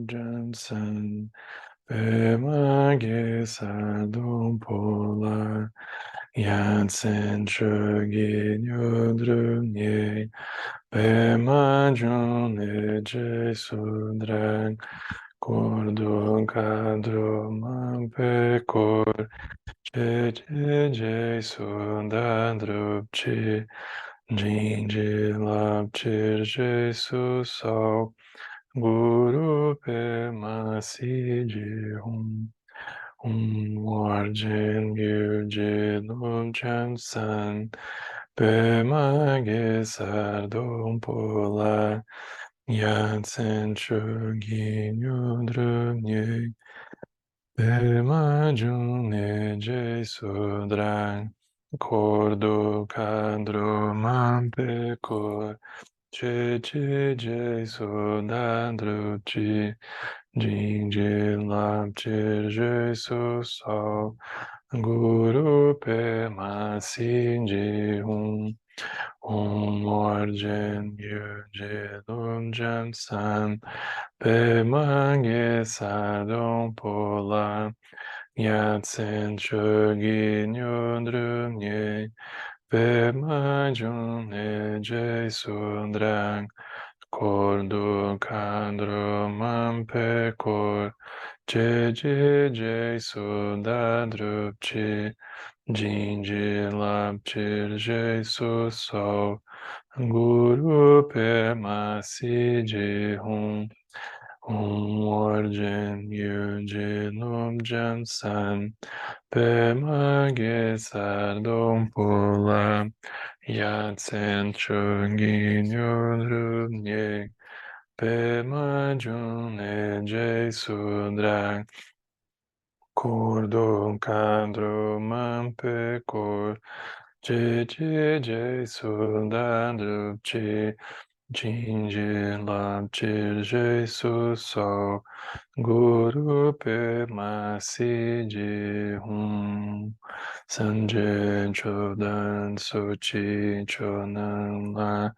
Jansen, Pemage Sardom Polar, Jansen Shogin Yodrunye, Pemajon Eje Sudran, Cordon Cadro Mampecor, Jeje Sudandrupchi, Jinji Lapchir Jesus Sol, Guru Pema Siji Warjen Gyurje Lomchan San, Pema Gesar Dom Pola, Yatsen Shogin Yudrunye, Pema June Je Sudran, Cordo Cadro Mampecor, Je Sudandruchi, Jinji Lapchir Jesus Sol, Guru Pema Sinji Orjen Gyurje Lomjam San, Pema Gesar Dom Pola, Yatsen Shogin Yodrunye, Pema June Je Sudran, Cordo Cadro Mampecor, Je Sudandrupchi, Jinji Lapchir Jesus Sol, Guru Pema Siji Orjen Gyurje Lomjam San, Pema Gesar Dom Pola, Yatsen Shogin Yodrunye, Pema June Je Sudran, Cordo Cadro Mampecor, Je Sudandrupchi, Jinji Lapchir Jesus Sol, Guru Pema Siji Sanje Chodan Sochi Chonan La,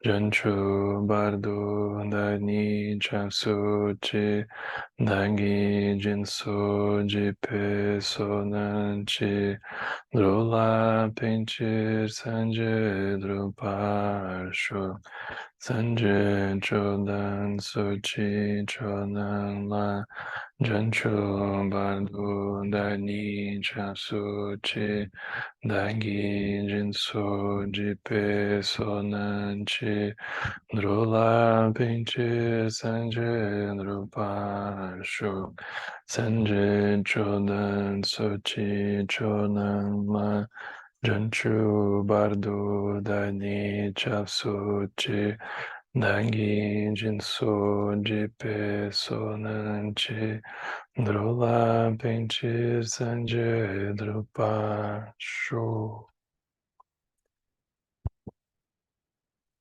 Janchu Bardo Dani Chapsuchi, Dangi Jinso Jipe Sonanchi, Drola Pinchir Sanje Druparsho, Sanje Chodan Sochi Chonan La, Jancho Bardo Dani Chapsuchi, Dangi Jinso Jipe Sonanchi, Drola Pinche Sanje Drupasho, Sanje Chodan Sochi Chonan Ma, Janchu Bardo Dani Chapsuchi, Dangi Jinso Jipe Sonanchi, Drola Pinche Sanje Drupasho.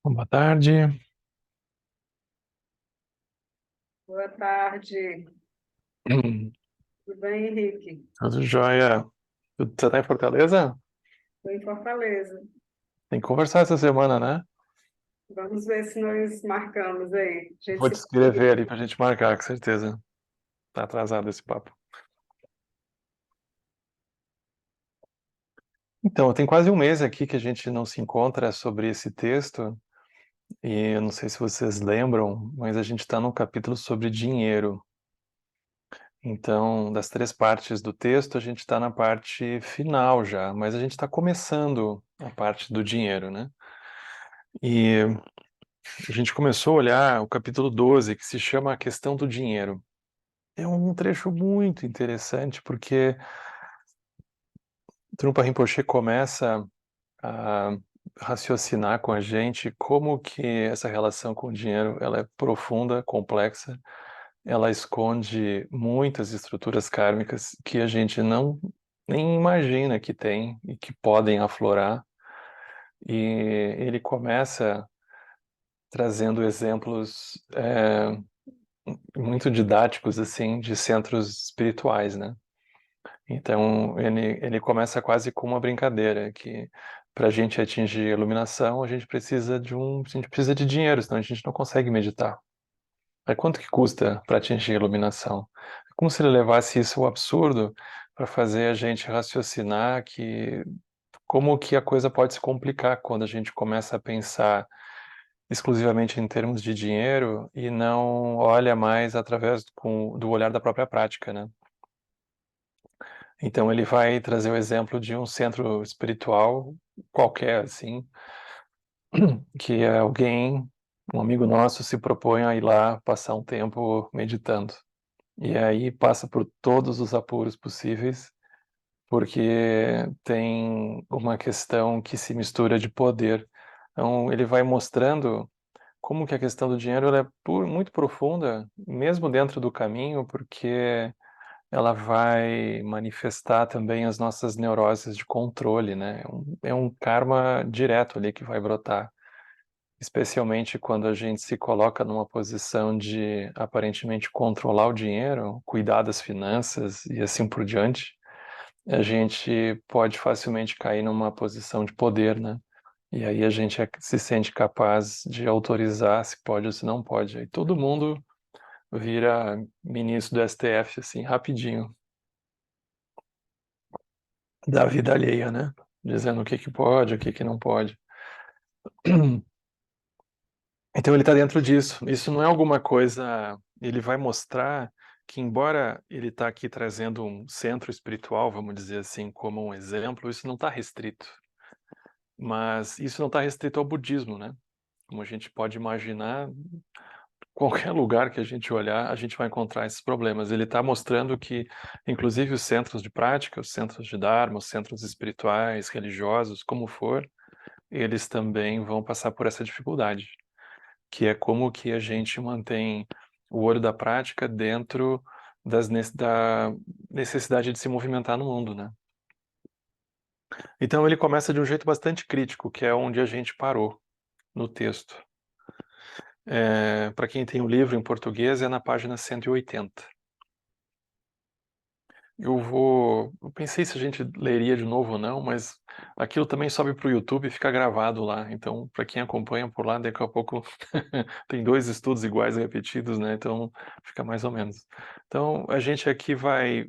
Boa tarde. Boa tarde. Tudo bem, Henrique? Tudo jóia. Você tá em Fortaleza? Estou em Fortaleza. Tem que conversar essa semana, né? Vamos ver se nós marcamos aí. A gente Vou te se escrever ali pra gente marcar, com certeza. Tá atrasado esse papo. Então, tem quase um mês aqui que a gente não se encontra sobre esse texto, e eu não sei se vocês lembram, mas a gente está no capítulo sobre dinheiro. Então, das 3 partes do texto, a gente está na parte final já, mas a gente está começando a parte do dinheiro, né? E a gente começou a olhar o capítulo 12, que se chama A Questão do Dinheiro. É um trecho muito interessante, porque Trungpa Rinpoche começa a raciocinar com a gente como que essa relação com o dinheiro ela é profunda, complexa, ela esconde muitas estruturas kármicas que a gente não nem imagina que tem e que podem aflorar. E ele começa trazendo exemplos muito didáticos assim de centros espirituais, né? Então ele começa quase com uma brincadeira que para a gente atingir a iluminação, a gente precisa de dinheiro, senão a gente não consegue meditar. Aí quanto que custa para atingir a iluminação? É como se ele levasse isso ao absurdo para fazer a gente raciocinar que como que a coisa pode se complicar quando a gente começa a pensar exclusivamente em termos de dinheiro e não olha mais através do olhar da própria prática, né? Então ele vai trazer o exemplo de um centro espiritual qualquer, assim, que alguém, um amigo nosso, se propõe a ir lá passar um tempo meditando. E aí passa por todos os apuros possíveis, porque tem uma questão que se mistura de poder. Então ele vai mostrando como que a questão do dinheiro ela é muito profunda, mesmo dentro do caminho, porque ela vai manifestar também as nossas neuroses de controle, né? É um karma direto ali que vai brotar, especialmente quando a gente se coloca numa posição de aparentemente controlar o dinheiro, cuidar das finanças e assim por diante. A gente pode facilmente cair numa posição de poder, né? E aí a gente se sente capaz de autorizar se pode ou se não pode. Aí todo mundo vira ministro do STF, assim, rapidinho, da vida alheia, né? Dizendo o que que pode, o que que não pode. Então ele está dentro disso. Isso não é alguma coisa. Ele vai mostrar que, embora ele está aqui trazendo um centro espiritual, vamos dizer assim, como um exemplo, isso não está restrito. Mas isso não está restrito ao budismo, né? Como a gente pode imaginar, qualquer lugar que a gente olhar, a gente vai encontrar esses problemas. Ele está mostrando que, inclusive, os centros de prática, os centros de Dharma, os centros espirituais, religiosos, como for, eles também vão passar por essa dificuldade, que é como que a gente mantém o olho da prática dentro da necessidade de se movimentar no mundo, né? Então ele começa de um jeito bastante crítico, que é onde a gente parou no texto. Para quem tem o livro em português, é na página 180. Eu pensei se a gente leria de novo ou não, mas aquilo também sobe para o YouTube e fica gravado lá. Então, para quem acompanha por lá, daqui a pouco tem dois estudos iguais repetidos, né? Então, fica mais ou menos. Então, a gente aqui vai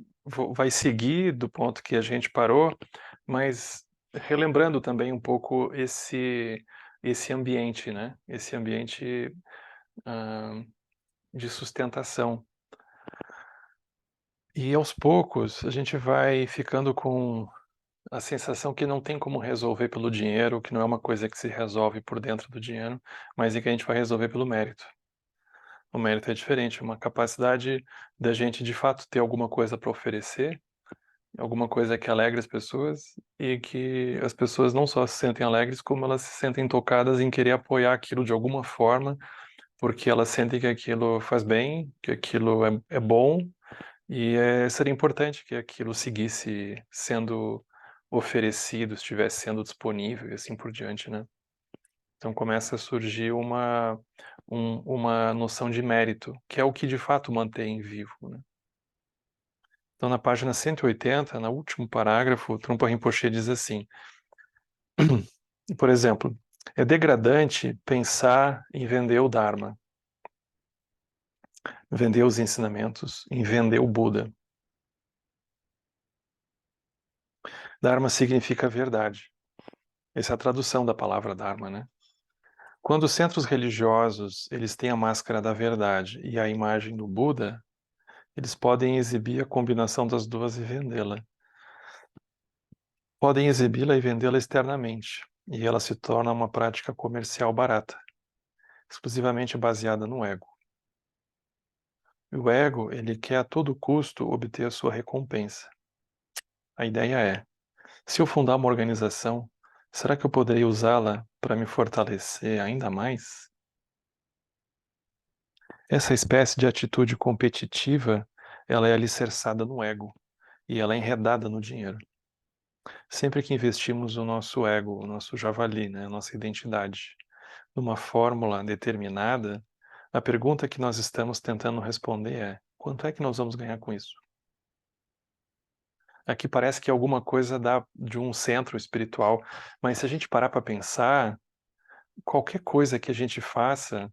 seguir do ponto que a gente parou, mas relembrando também um pouco esse ambiente, né? Esse ambiente de sustentação. E aos poucos a gente vai ficando com a sensação que não tem como resolver pelo dinheiro, que não é uma coisa que se resolve por dentro do dinheiro, mas é que a gente vai resolver pelo mérito. O mérito é diferente, é uma capacidade da gente de fato ter alguma coisa para oferecer, alguma coisa que alegre as pessoas e que as pessoas não só se sentem alegres, como elas se sentem tocadas em querer apoiar aquilo de alguma forma, porque elas sentem que aquilo faz bem, que aquilo é bom. E seria importante que aquilo seguisse sendo oferecido, estivesse sendo disponível e assim por diante, né? Então começa a surgir uma noção de mérito, que é o que de fato mantém vivo, né? Então na página 180, no último parágrafo, o Trungpa Rinpoche diz assim, por exemplo, é degradante pensar em vender o Dharma, vender os ensinamentos, em vender o Buda. Dharma significa verdade. Essa é a tradução da palavra Dharma, né? Quando os centros religiosos eles têm a máscara da verdade e a imagem do Buda, eles podem exibir a combinação das duas e vendê-la. Podem exibi-la e vendê-la externamente, e ela se torna uma prática comercial barata, exclusivamente baseada no ego. E o ego, ele quer a todo custo obter a sua recompensa. A ideia é, se eu fundar uma organização, será que eu poderia usá-la para me fortalecer ainda mais? Essa espécie de atitude competitiva, ela é alicerçada no ego e ela é enredada no dinheiro. Sempre que investimos o nosso ego, o nosso javali, né, a nossa identidade, numa fórmula determinada, a pergunta que nós estamos tentando responder é: quanto é que nós vamos ganhar com isso? Aqui parece que alguma coisa de um centro espiritual, mas se a gente parar para pensar, qualquer coisa que a gente faça,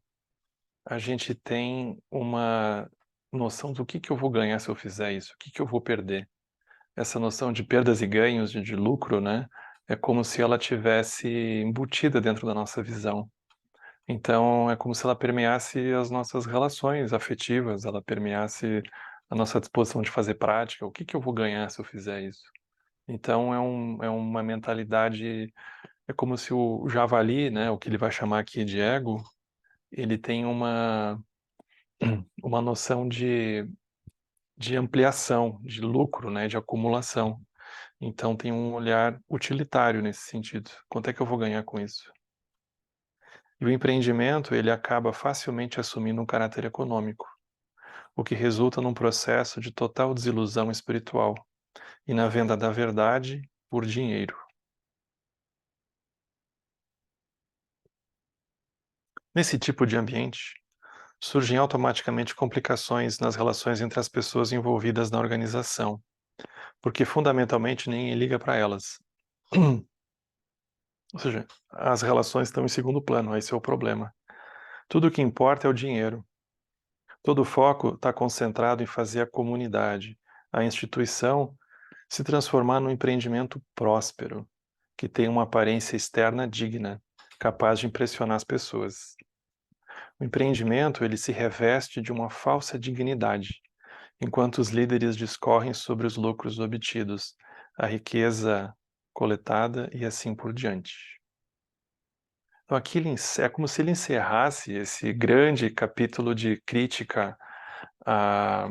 a gente tem uma noção do que eu vou ganhar se eu fizer isso, o que eu vou perder. Essa noção de perdas e ganhos, de lucro, né? É como se ela tivesse embutida dentro da nossa visão. Então, é como se ela permeasse as nossas relações afetivas, ela permeasse a nossa disposição de fazer prática. O que eu vou ganhar se eu fizer isso? Então, é uma mentalidade, é como se o javali, né, o que ele vai chamar aqui de ego, ele tem uma noção de ampliação, de lucro, né, de acumulação. Então, tem um olhar utilitário nesse sentido. Quanto é que eu vou ganhar com isso? E o empreendimento, ele acaba facilmente assumindo um caráter econômico, o que resulta num processo de total desilusão espiritual e na venda da verdade por dinheiro. Nesse tipo de ambiente, surgem automaticamente complicações nas relações entre as pessoas envolvidas na organização, porque fundamentalmente ninguém liga para elas. Ou seja, as relações estão em segundo plano, esse é o problema. Tudo o que importa é o dinheiro. Todo o foco está concentrado em fazer a comunidade, a instituição, se transformar num empreendimento próspero, que tem uma aparência externa digna, capaz de impressionar as pessoas. O empreendimento, ele se reveste de uma falsa dignidade, enquanto os líderes discorrem sobre os lucros obtidos, a riqueza coletada e assim por diante. Então, aqui é como se ele encerrasse esse grande capítulo de crítica à,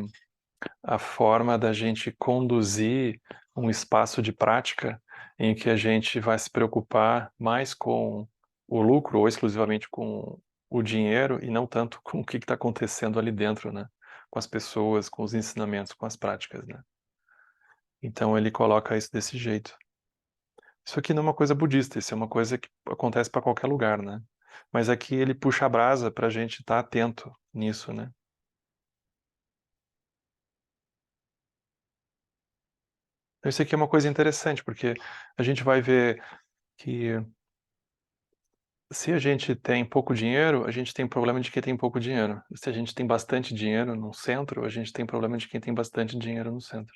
à forma da gente conduzir um espaço de prática em que a gente vai se preocupar mais com o lucro ou exclusivamente com o dinheiro e não tanto com o que está acontecendo ali dentro, né? Com as pessoas, com os ensinamentos, com as práticas, né? Então ele coloca isso desse jeito. Isso aqui não é uma coisa budista, isso é uma coisa que acontece para qualquer lugar, né? Mas aqui ele puxa a brasa para a gente estar atento nisso, né? Então, isso aqui é uma coisa interessante, porque a gente vai ver que se a gente tem pouco dinheiro, a gente tem problema de quem tem pouco dinheiro. Se a gente tem bastante dinheiro no centro, a gente tem problema de quem tem bastante dinheiro no centro.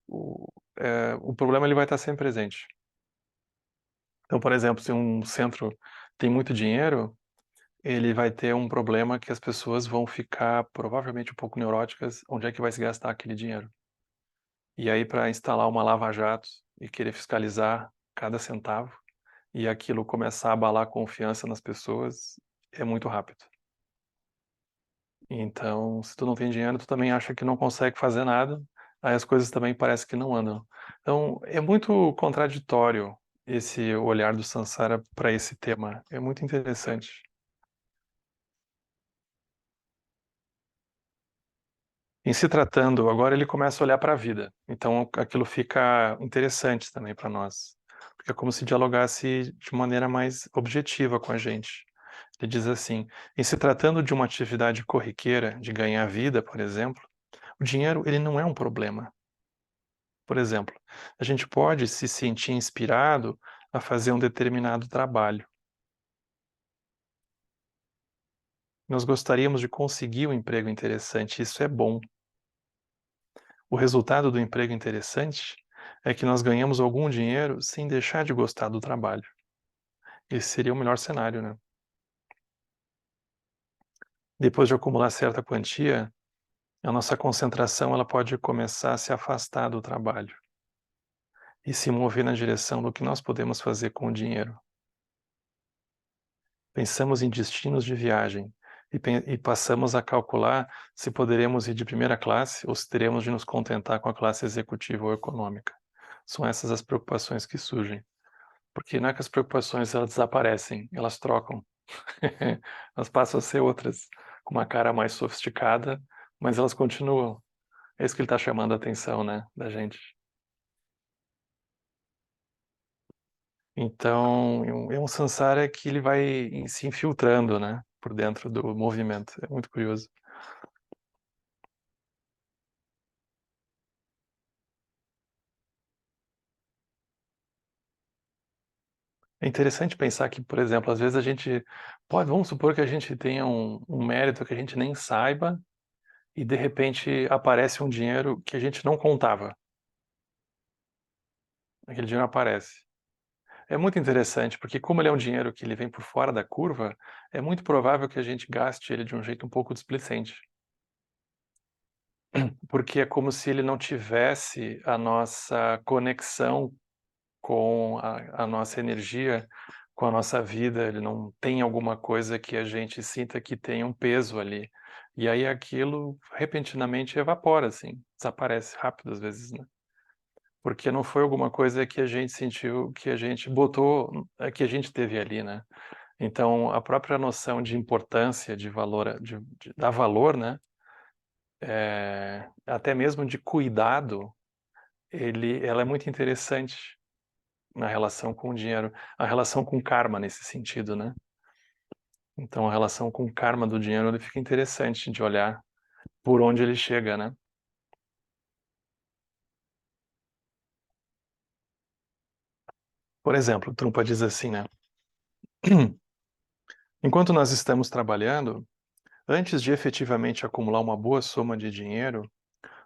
O problema ele vai estar sempre presente. Então, por exemplo, se um centro tem muito dinheiro, ele vai ter um problema que as pessoas vão ficar provavelmente um pouco neuróticas, onde é que vai se gastar aquele dinheiro. E aí, para instalar uma lava-jato e querer fiscalizar cada centavo, e aquilo começar a abalar a confiança nas pessoas, é muito rápido. Então, se tu não tem dinheiro, tu também acha que não consegue fazer nada, aí as coisas também parecem que não andam. Então, é muito contraditório esse olhar do Sansara para esse tema. É muito interessante. Em se tratando, agora ele começa a olhar para a vida. Então, aquilo fica interessante também para nós. Porque é como se dialogasse de maneira mais objetiva com a gente. Ele diz assim: em se tratando de uma atividade corriqueira, de ganhar vida, por exemplo, o dinheiro ele não é um problema. Por exemplo, a gente pode se sentir inspirado a fazer um determinado trabalho. Nós gostaríamos de conseguir um emprego interessante, isso é bom. O resultado do emprego interessante é que nós ganhamos algum dinheiro sem deixar de gostar do trabalho. Esse seria o melhor cenário, né? Depois de acumular certa quantia, a nossa concentração ela pode começar a se afastar do trabalho e se mover na direção do que nós podemos fazer com o dinheiro. Pensamos em destinos de viagem e passamos a calcular se poderemos ir de primeira classe ou se teremos de nos contentar com a classe executiva ou econômica. São essas as preocupações que surgem. Porque não é que as preocupações elas desaparecem, elas trocam. Elas passam a ser outras, com uma cara mais sofisticada, mas elas continuam. É isso que ele está chamando a atenção, né, da gente. Então, é um samsara que ele vai se infiltrando, né, por dentro do movimento. É muito curioso. É interessante pensar que, por exemplo, às vezes a gente vamos supor que a gente tenha um mérito que a gente nem saiba e de repente aparece um dinheiro que a gente não contava. Aquele dinheiro aparece. É muito interessante, porque como ele é um dinheiro que ele vem por fora da curva, é muito provável que a gente gaste ele de um jeito um pouco displicente. Porque é como se ele não tivesse a nossa conexão com a nossa energia, com a nossa vida, ele não tem alguma coisa que a gente sinta que tem um peso ali. E aí aquilo repentinamente evapora, assim, desaparece rápido às vezes, né? Porque não foi alguma coisa que a gente sentiu, que a gente botou, que a gente teve ali, né? Então, a própria noção de importância, de valor, de dar valor, né? Até mesmo de cuidado, ela é muito interessante na relação com o dinheiro, a relação com karma nesse sentido, né? Então, a relação com o karma do dinheiro, ele fica interessante de olhar por onde ele chega, né? Por exemplo, Trumpa diz assim, né? Enquanto nós estamos trabalhando, antes de efetivamente acumular uma boa soma de dinheiro,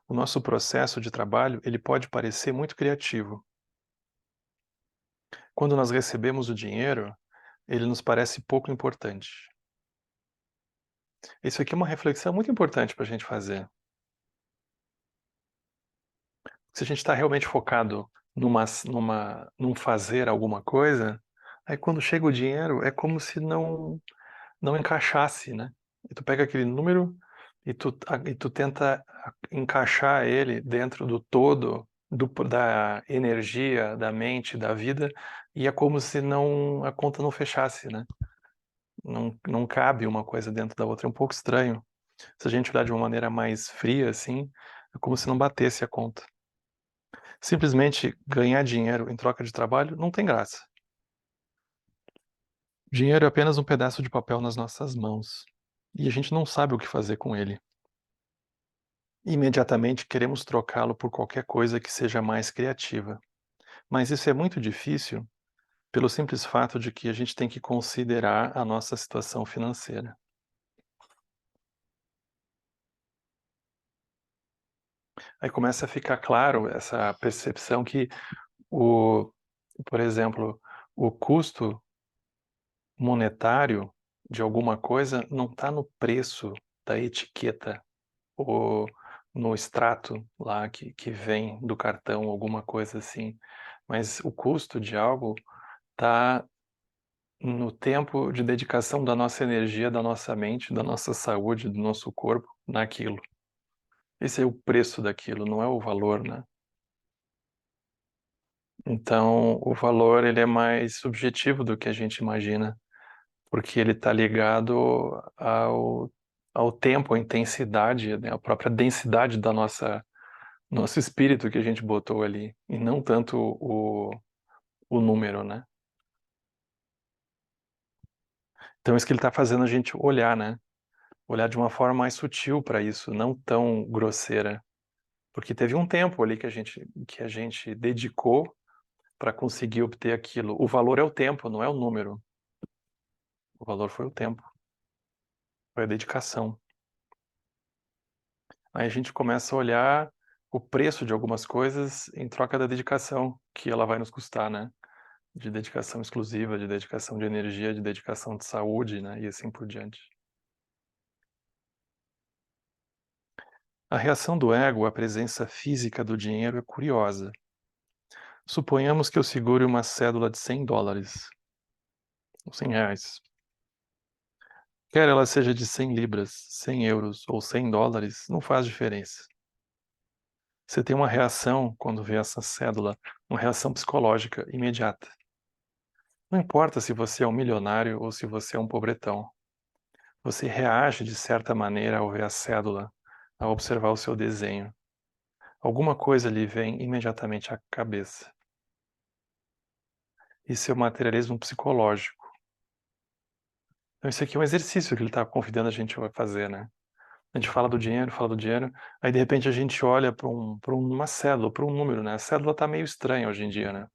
o nosso processo de trabalho, ele pode parecer muito criativo. Quando nós recebemos o dinheiro, ele nos parece pouco importante. Isso aqui é uma reflexão muito importante para a gente fazer. Se a gente está realmente focado num fazer alguma coisa, aí quando chega o dinheiro é como se não encaixasse, né? E tu pega aquele número e tu tenta encaixar ele dentro do todo da energia, da mente, da vida, e é como se a conta não fechasse, né? Não cabe uma coisa dentro da outra, é um pouco estranho. Se a gente olhar de uma maneira mais fria, assim, é como se não batesse a conta. Simplesmente ganhar dinheiro em troca de trabalho não tem graça. Dinheiro é apenas um pedaço de papel nas nossas mãos e a gente não sabe o que fazer com ele. Imediatamente queremos trocá-lo por qualquer coisa que seja mais criativa. Mas isso é muito difícil pelo simples fato de que a gente tem que considerar a nossa situação financeira. Aí começa a ficar claro essa percepção que por exemplo, o custo monetário de alguma coisa não está no preço da etiqueta ou no extrato lá que vem do cartão, alguma coisa assim. Mas o custo de algo está no tempo de dedicação da nossa energia, da nossa mente, da nossa saúde, do nosso corpo naquilo. Esse é o preço daquilo, não é o valor, né? Então, o valor ele é mais subjetivo do que a gente imagina, porque ele está ligado ao tempo, à intensidade, né? A própria densidade da nosso espírito que a gente botou ali, e não tanto o número, né? Então, isso que ele está fazendo a gente olhar, né? Olhar de uma forma mais sutil para isso, não tão grosseira. Porque teve um tempo ali que a gente dedicou para conseguir obter aquilo. O valor é o tempo, não é o número. O valor foi o tempo, foi a dedicação. Aí a gente começa a olhar o preço de algumas coisas em troca da dedicação que ela vai nos custar, né? De dedicação exclusiva, de dedicação de energia, de dedicação de saúde, né? E assim por diante. A reação do ego à presença física do dinheiro é curiosa. Suponhamos que eu segure uma cédula de $100, ou R$ 100. Quer ela seja de 100 libras, 100 euros ou $100, não faz diferença. Você tem uma reação quando vê essa cédula, uma reação psicológica imediata. Não importa se você é um milionário ou se você é um pobretão. Você reage de certa maneira ao ver a cédula, ao observar o seu desenho. Alguma coisa lhe vem imediatamente à cabeça. Isso é o materialismo psicológico. Então, isso aqui é um exercício que ele está convidando a gente a fazer, né? A gente fala do dinheiro, aí de repente a gente olha para uma cédula, para um número, né? A cédula está meio estranha hoje em dia, né?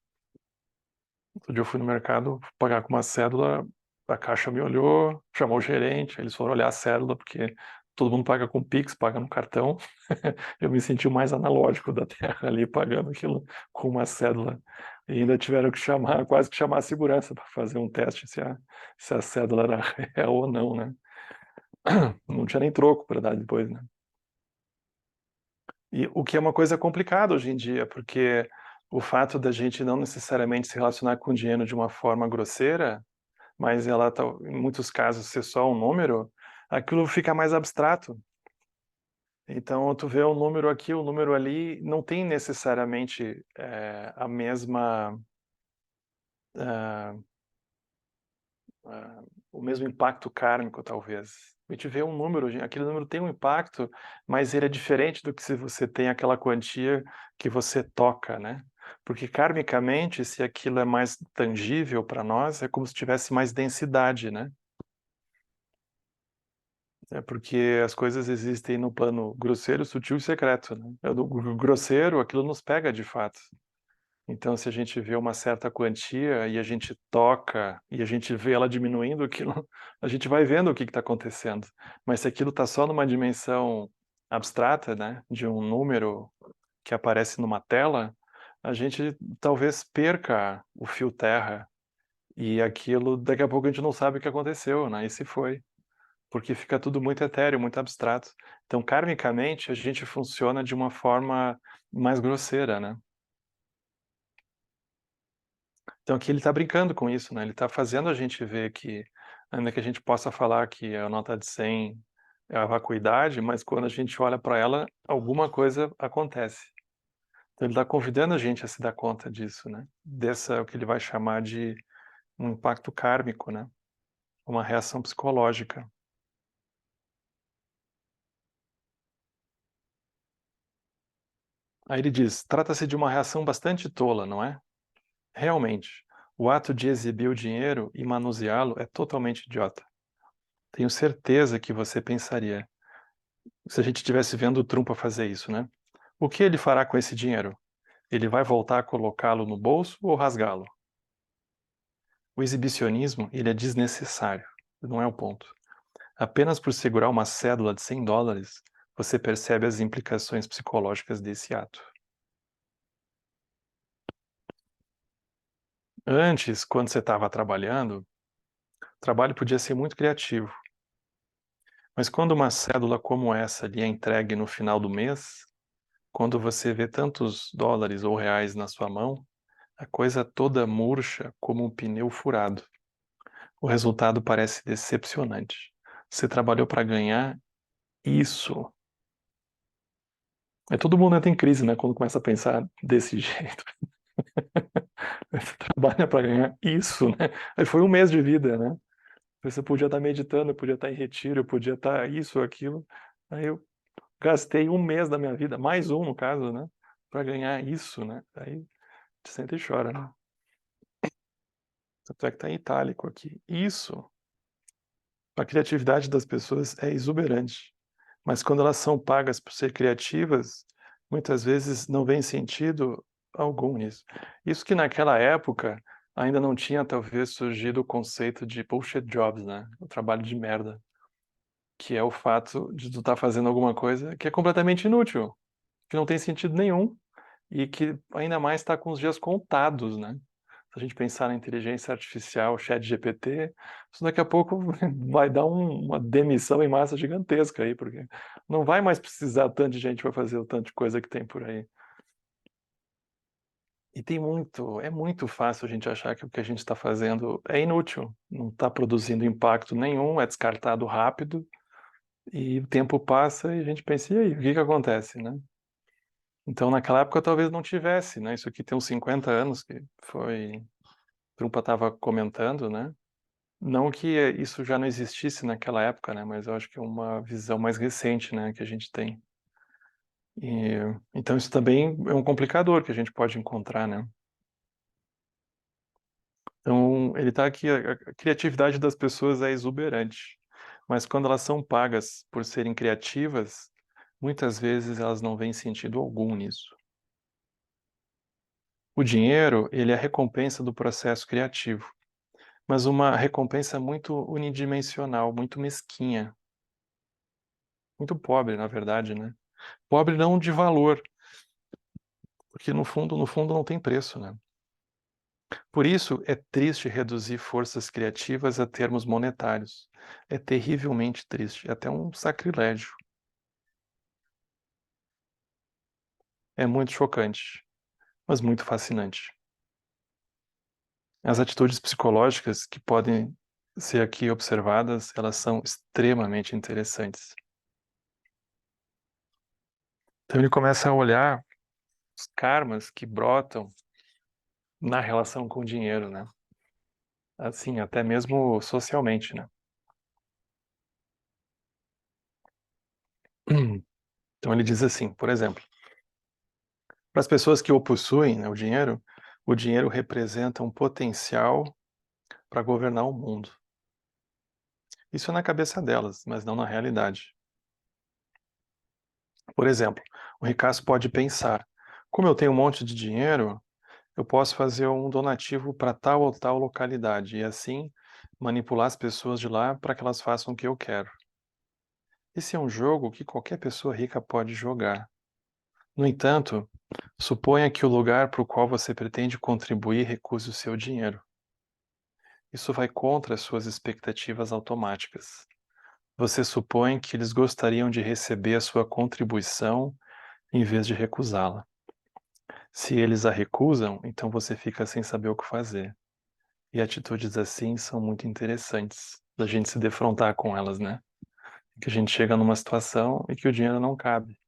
Outro dia eu fui no mercado pagar com uma cédula, a caixa me olhou, chamou o gerente, eles foram olhar a cédula, porque todo mundo paga com Pix, paga no cartão. Eu me senti o mais analógico da Terra ali, pagando aquilo com uma cédula. E ainda tiveram que chamar, quase que chamar a segurança para fazer um teste se a cédula era real ou não, né? Não tinha nem troco para dar depois, né? E o que é uma coisa complicada hoje em dia, porque o fato da gente não necessariamente se relacionar com o dinheiro de uma forma grosseira, mas ela tá, em muitos casos ser só um número, aquilo fica mais abstrato. Então, tu vê um número aqui, um número ali, não tem necessariamente a mesma, ah, o mesmo impacto kármico, talvez. A gente vê um número, aquele número tem um impacto, mas ele é diferente do que se você tem aquela quantia que você toca, né? Porque karmicamente, se aquilo é mais tangível para nós, é como se tivesse mais densidade, né? É porque as coisas existem no plano grosseiro, sutil e secreto, né? No grosseiro, aquilo nos pega de fato. Então, se a gente vê uma certa quantia e a gente toca e a gente vê ela diminuindo, aquilo, a gente vai vendo o que está acontecendo. Mas se aquilo está só numa dimensão abstrata, né, de um número que aparece numa tela, a gente talvez perca o fio terra e aquilo, daqui a pouco a gente não sabe o que aconteceu, né? E se foi, porque fica tudo muito etéreo, muito abstrato. Então, karmicamente, a gente funciona de uma forma mais grosseira, né? Então aqui ele está brincando com isso, né? Ele está fazendo a gente ver que, ainda que a gente possa falar que a nota de 100 é a vacuidade, mas quando a gente olha para ela, alguma coisa acontece. Então ele está convidando a gente a se dar conta disso, né? Dessa, o que ele vai chamar de um impacto kármico, né? Uma reação psicológica. Aí ele diz: trata-se de uma reação bastante tola, não é? Realmente, o ato de exibir o dinheiro e manuseá-lo é totalmente idiota. Tenho certeza que você pensaria, se a gente estivesse vendo o Trump fazer isso, né? O que ele fará com esse dinheiro? Ele vai voltar a colocá-lo no bolso ou rasgá-lo? O exibicionismo, ele é desnecessário, não é o ponto. Apenas por segurar uma cédula de US$ 100, você percebe as implicações psicológicas desse ato. Antes, quando você estava trabalhando, o trabalho podia ser muito criativo. Mas quando uma cédula como essa lhe é entregue no final do mês, quando você vê tantos dólares ou reais na sua mão, a coisa toda murcha como um pneu furado. O resultado parece decepcionante. Você trabalhou para ganhar isso. Todo mundo entra em crise, né? Quando começa a pensar desse jeito. Você trabalha para ganhar isso, né? Aí foi um mês de vida, né? Você podia estar meditando, podia estar em retiro, podia estar isso, aquilo. Aí eu gastei um mês da minha vida, mais um no caso, né? Para ganhar isso, né? Aí você senta e chora, né? Tanto é que tá em itálico aqui. Isso. A criatividade das pessoas é exuberante, mas quando elas são pagas por ser criativas, muitas vezes não vem sentido algum nisso. Isso que naquela época ainda não tinha talvez surgido o conceito de bullshit jobs, né? O trabalho de merda, que é o fato de tu estar fazendo alguma coisa que é completamente inútil, que não tem sentido nenhum e que ainda mais está com os dias contados, né? Se a gente pensar na inteligência artificial, chat GPT, isso daqui a pouco vai dar uma demissão em massa gigantesca aí, porque não vai mais precisar tanto de gente para fazer o tanto de coisa que tem por aí. E é muito fácil a gente achar que o que a gente está fazendo é inútil, não está produzindo impacto nenhum, é descartado rápido, e o tempo passa e a gente pensa, e aí, o que que acontece, né? Então, naquela época talvez não tivesse, né? Isso aqui tem uns 50 anos que foi, Trumpa estava comentando, né? Não que isso já não existisse naquela época, né? Mas eu acho que é uma visão mais recente, né? Que a gente tem. E, então isso também é um complicador que a gente pode encontrar, né? Então ele está aqui, a criatividade das pessoas é exuberante, mas quando elas são pagas por serem criativas, muitas vezes elas não veem sentido algum nisso. O dinheiro, ele é a recompensa do processo criativo, mas uma recompensa muito unidimensional, muito mesquinha, muito pobre, na verdade, né? Pobre não de valor, porque no fundo não tem preço, né? Por isso é triste reduzir forças criativas a termos monetários. É terrivelmente triste, é até um sacrilégio. É muito chocante, mas muito fascinante. As atitudes psicológicas que podem ser aqui observadas, elas são extremamente interessantes. Então ele começa a olhar os karmas que brotam na relação com o dinheiro, né? Assim, até mesmo socialmente, né? Então ele diz assim, por exemplo, para as pessoas que o possuem, né, o dinheiro representa um potencial para governar o mundo. Isso é na cabeça delas, mas não na realidade. Por exemplo, o ricaço pode pensar: como eu tenho um monte de dinheiro, eu posso fazer um donativo para tal ou tal localidade e assim manipular as pessoas de lá para que elas façam o que eu quero. Esse é um jogo que qualquer pessoa rica pode jogar. No entanto, suponha que o lugar para o qual você pretende contribuir recuse o seu dinheiro. Isso vai contra as suas expectativas automáticas. Você supõe que eles gostariam de receber a sua contribuição em vez de recusá-la. Se eles a recusam, então você fica sem saber o que fazer. E atitudes assim são muito interessantes da gente se defrontar com elas, né? Que a gente chega numa situação e que o dinheiro não cabe,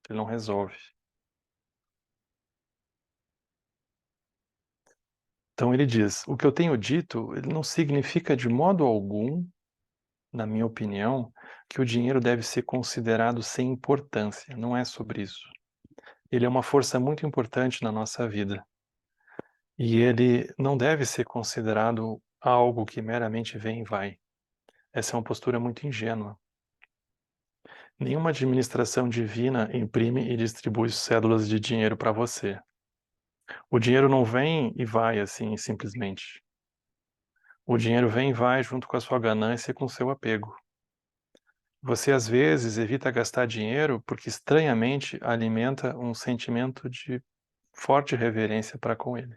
ele não resolve. Então ele diz: o que eu tenho dito, ele não significa de modo algum, na minha opinião, que o dinheiro deve ser considerado sem importância. Não é sobre isso. Ele é uma força muito importante na nossa vida. E ele não deve ser considerado algo que meramente vem e vai. Essa é uma postura muito ingênua. Nenhuma administração divina imprime e distribui cédulas de dinheiro para você. O dinheiro não vem e vai assim simplesmente. O dinheiro vem e vai junto com a sua ganância e com o seu apego. Você às vezes evita gastar dinheiro porque estranhamente alimenta um sentimento de forte reverência para com ele,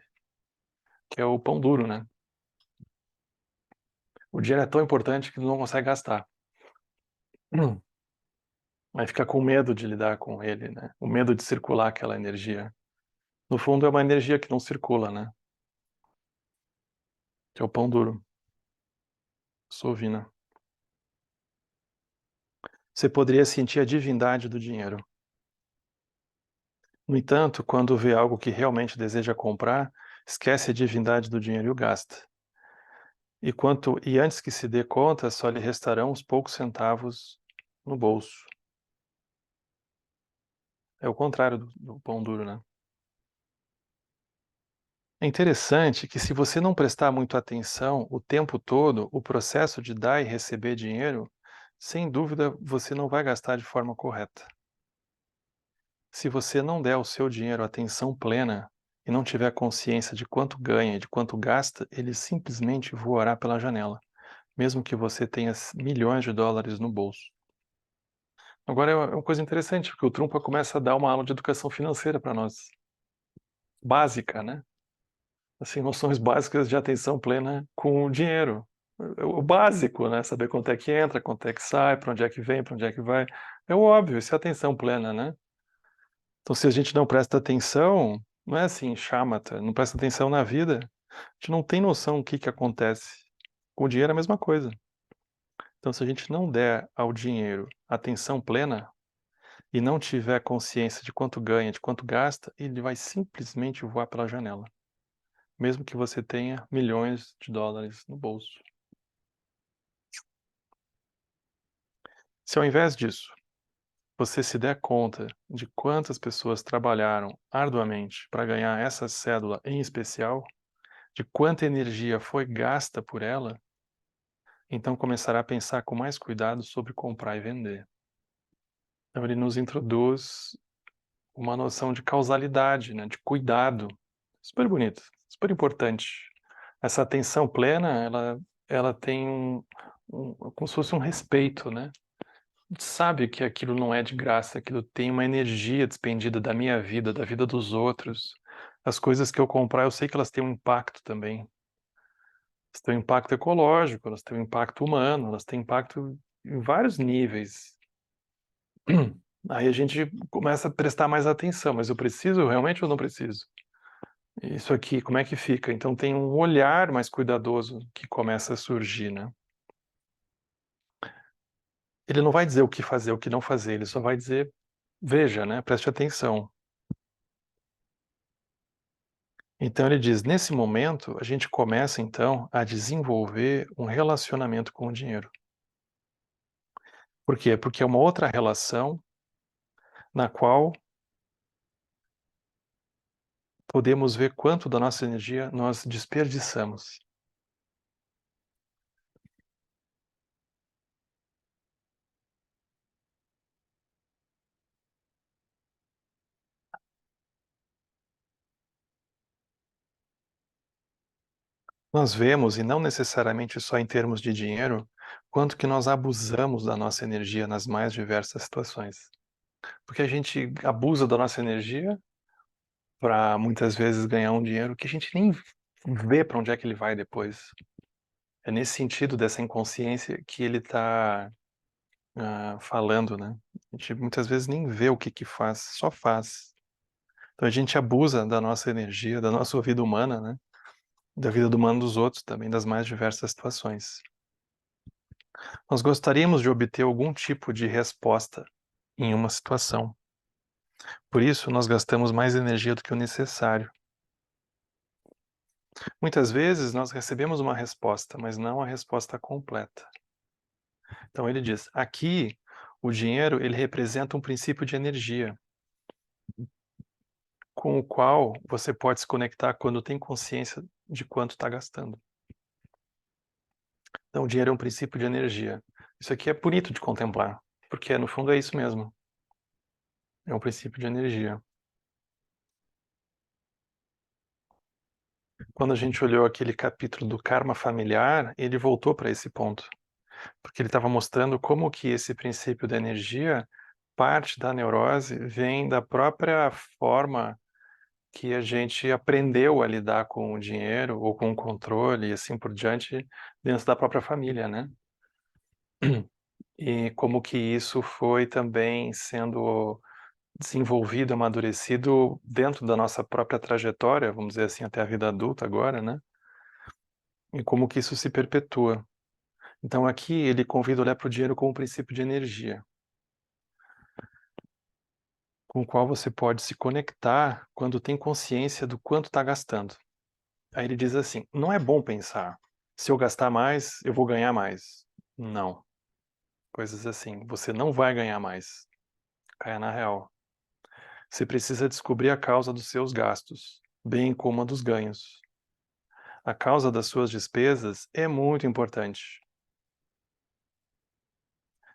que é o pão duro, né? O dinheiro é tão importante que não consegue gastar. Aí fica com medo de lidar com ele, né? O medo de circular aquela energia. No fundo é uma energia que não circula, né? Que é o pão duro. Sovina. Você poderia sentir a divindade do dinheiro. No entanto, quando vê algo que realmente deseja comprar, esquece a divindade do dinheiro e o gasta. E antes que se dê conta, só lhe restarão uns poucos centavos no bolso. É o contrário do pão duro, né? É interessante que se você não prestar muito atenção o tempo todo, o processo de dar e receber dinheiro, sem dúvida você não vai gastar de forma correta. Se você não der ao seu dinheiro atenção plena e não tiver consciência de quanto ganha e de quanto gasta, ele simplesmente voará pela janela, mesmo que você tenha milhões de dólares no bolso. Agora é uma coisa interessante, porque o Trumpa começa a dar uma aula de educação financeira para nós. Básica, né? Assim, noções básicas de atenção plena com o dinheiro. O básico, né? Saber quanto é que entra, quanto é que sai, para onde é que vem, para onde é que vai. É o óbvio, isso é atenção plena, né? Então, se a gente não presta atenção, não é assim, chamata, não presta atenção na vida, a gente não tem noção do que acontece. Com o dinheiro é a mesma coisa. Então, se a gente não der ao dinheiro atenção plena e não tiver consciência de quanto ganha, de quanto gasta, ele vai simplesmente voar pela janela, mesmo que você tenha milhões de dólares no bolso. Se ao invés disso, você se der conta de quantas pessoas trabalharam arduamente para ganhar essa cédula em especial, de quanta energia foi gasta por ela, então começará a pensar com mais cuidado sobre comprar e vender. Então ele nos introduz uma noção de causalidade, né, de cuidado super bonito, super importante. Essa atenção plena, ela tem como se fosse um respeito, né? A gente sabe que aquilo não é de graça, aquilo tem uma energia despendida da minha vida, da vida dos outros. As coisas que eu comprar, eu sei que elas têm um impacto também. Elas têm um impacto ecológico, elas têm um impacto humano, elas têm impacto em vários níveis. Aí a gente começa a prestar mais atenção, mas eu preciso realmente ou não preciso? Isso aqui, como é que fica? Então tem um olhar mais cuidadoso que começa a surgir, né? Ele não vai dizer o que fazer, o que não fazer, ele só vai dizer, veja, né? Preste atenção. Então ele diz, nesse momento, a gente começa então a desenvolver um relacionamento com o dinheiro. Por quê? Porque é uma outra relação na qual podemos ver quanto da nossa energia nós desperdiçamos. Nós vemos, e não necessariamente só em termos de dinheiro, quanto que nós abusamos da nossa energia nas mais diversas situações. Porque a gente abusa da nossa energia para muitas vezes ganhar um dinheiro que a gente nem vê para onde é que ele vai depois. É nesse sentido dessa inconsciência que ele está falando, né? A gente muitas vezes nem vê o que que faz, só faz. Então a gente abusa da nossa energia, da nossa vida humana, né? Da vida do humano dos outros também, das mais diversas situações. Nós gostaríamos de obter algum tipo de resposta em uma situação. Por isso, nós gastamos mais energia do que o necessário. Muitas vezes nós recebemos uma resposta, mas não a resposta completa. Então ele diz: aqui o dinheiro ele representa um princípio de energia, com o qual você pode se conectar quando tem consciência de quanto está gastando. Então o dinheiro é um princípio de energia. Isso aqui é bonito de contemplar, porque no fundo é isso mesmo. É um princípio de energia. Quando a gente olhou aquele capítulo do karma familiar, ele voltou para esse ponto, porque ele estava mostrando como que esse princípio da energia, parte da neurose, vem da própria forma que a gente aprendeu a lidar com o dinheiro ou com o controle e assim por diante dentro da própria família, né? E como que isso foi também sendo desenvolvido, amadurecido dentro da nossa própria trajetória, vamos dizer assim, até a vida adulta agora, né? E como que isso se perpetua. Então aqui ele convida a olhar para o dinheiro como um princípio de energia, com o qual você pode se conectar quando tem consciência do quanto está gastando. Aí ele diz assim: não é bom pensar, se eu gastar mais, eu vou ganhar mais. Não. Coisas assim, você não vai ganhar mais. Caia na real. Você precisa descobrir a causa dos seus gastos, bem como a dos ganhos. A causa das suas despesas é muito importante.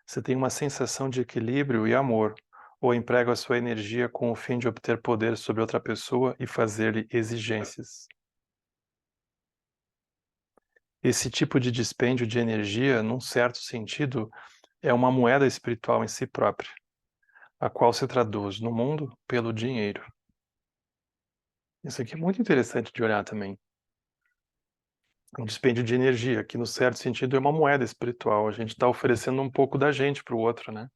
Você tem uma sensação de equilíbrio e amor, ou emprega a sua energia com o fim de obter poder sobre outra pessoa e fazer-lhe exigências. Esse tipo de dispêndio de energia, num certo sentido, é uma moeda espiritual em si própria, a qual se traduz no mundo pelo dinheiro. Isso aqui é muito interessante de olhar também. Um dispêndio de energia, que no certo sentido é uma moeda espiritual. A gente está oferecendo um pouco da gente para o outro, né?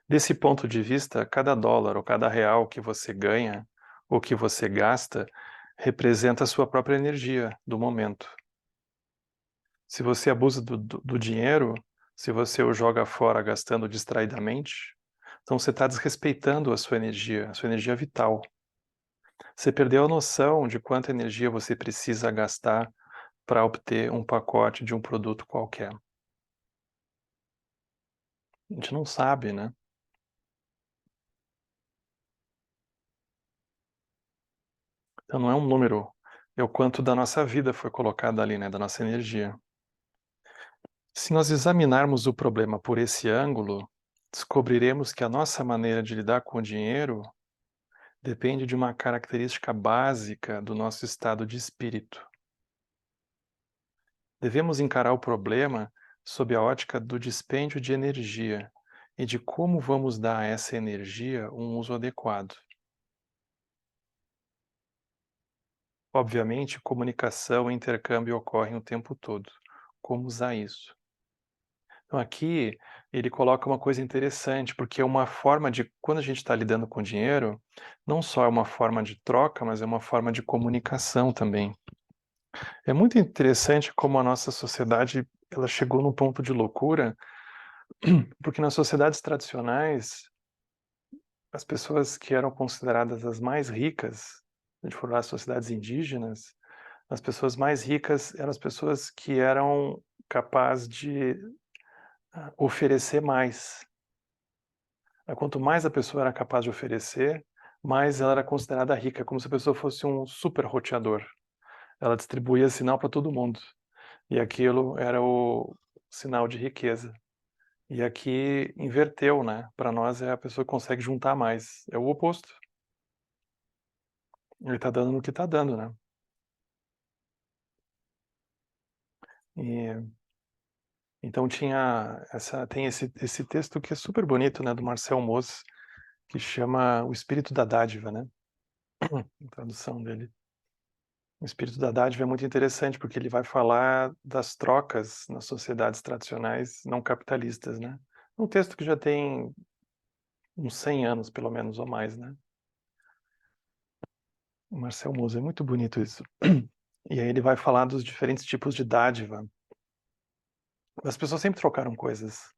Desse ponto de vista, cada dólar ou cada real que você ganha ou que você gasta representa a sua própria energia do momento. Se você abusa do dinheiro, se você o joga fora gastando distraidamente, então você está desrespeitando a sua energia vital. Você perdeu a noção de quanta energia você precisa gastar para obter um pacote de um produto qualquer. A gente não sabe, né? Então não é um número, é o quanto da nossa vida foi colocado ali, né? Da nossa energia. Se nós examinarmos o problema por esse ângulo, descobriremos que a nossa maneira de lidar com o dinheiro depende de uma característica básica do nosso estado de espírito. Devemos encarar o problema sob a ótica do dispêndio de energia e de como vamos dar a essa energia um uso adequado. Obviamente, comunicação e intercâmbio ocorrem o tempo todo. Como usar isso? Então, aqui ele coloca uma coisa interessante, porque é uma forma de, quando a gente está lidando com dinheiro, não só é uma forma de troca, mas é uma forma de comunicação também. É muito interessante como a nossa sociedade ela chegou num ponto de loucura, porque nas sociedades tradicionais, as pessoas que eram consideradas as mais ricas, se a gente for lá as sociedades indígenas, as pessoas mais ricas eram as pessoas que eram capazes de oferecer mais. Quanto mais a pessoa era capaz de oferecer, mais ela era considerada rica, como se a pessoa fosse um super roteador. Ela distribuía sinal para todo mundo. E aquilo era o sinal de riqueza. E aqui inverteu, né? Para nós é a pessoa que consegue juntar mais. É o oposto. Ele está dando no que está dando, né? E, então tem esse texto que é super bonito, né? Do Marcel Mauss, que chama O Espírito da Dádiva, né? A tradução dele. O espírito da dádiva é muito interessante porque ele vai falar das trocas nas sociedades tradicionais não capitalistas, né? Um texto que já tem uns 100 anos, pelo menos, ou mais, né? O Marcel Mauss, é muito bonito isso. E aí ele vai falar dos diferentes tipos de dádiva. As pessoas sempre trocaram coisas,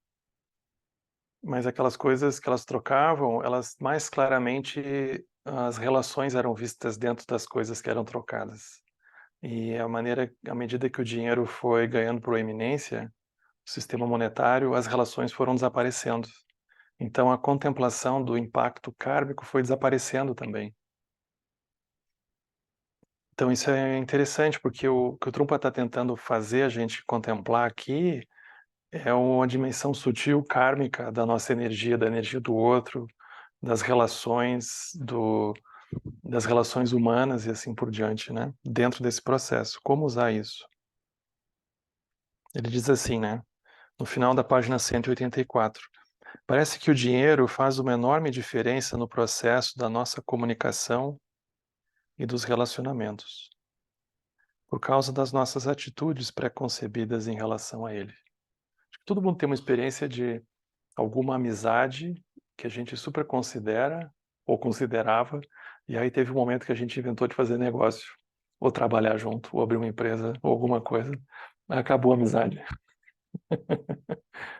mas aquelas coisas que elas trocavam, elas mais claramente, as relações eram vistas dentro das coisas que eram trocadas. E à medida que o dinheiro foi ganhando proeminência, o sistema monetário, as relações foram desaparecendo. Então a contemplação do impacto kármico foi desaparecendo também. Então isso é interessante, porque o que o Trungpa está tentando fazer a gente contemplar aqui é uma dimensão sutil kármica da nossa energia, da energia do outro, das relações das relações humanas e assim por diante, né? Dentro desse processo. Como usar isso? Ele diz assim, né? No final da página 184. Parece que o dinheiro faz uma enorme diferença no processo da nossa comunicação e dos relacionamentos, por causa das nossas atitudes pré-concebidas em relação a ele. Acho que todo mundo tem uma experiência de alguma amizade que a gente super considera ou considerava, e aí teve um momento que a gente inventou de fazer negócio, ou trabalhar junto, ou abrir uma empresa, ou alguma coisa. Acabou a amizade.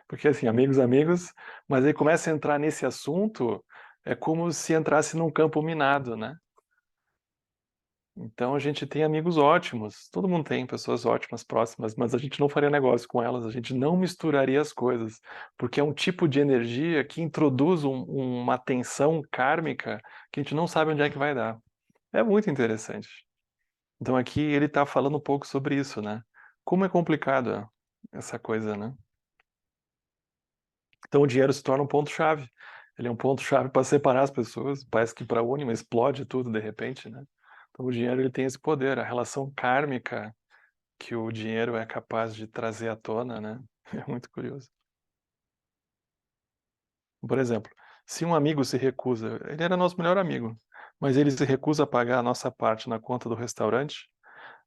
Porque assim, amigos, mas aí começa a entrar nesse assunto, é como se entrasse num campo minado, né? Então a gente tem amigos ótimos, todo mundo tem pessoas ótimas, próximas, mas a gente não faria negócio com elas, a gente não misturaria as coisas, porque é um tipo de energia que introduz uma tensão kármica que a gente não sabe onde é que vai dar. É muito interessante. Então aqui ele está falando um pouco sobre isso, né? Como é complicado essa coisa, né? Então o dinheiro se torna um ponto-chave. Ele é um ponto-chave para separar as pessoas. Parece que para une, mas explode tudo de repente, né? Então o dinheiro ele tem esse poder, a relação kármica que o dinheiro é capaz de trazer à tona, né? É muito curioso. Por exemplo, se um amigo se recusa, ele era nosso melhor amigo, mas ele se recusa a pagar a nossa parte na conta do restaurante,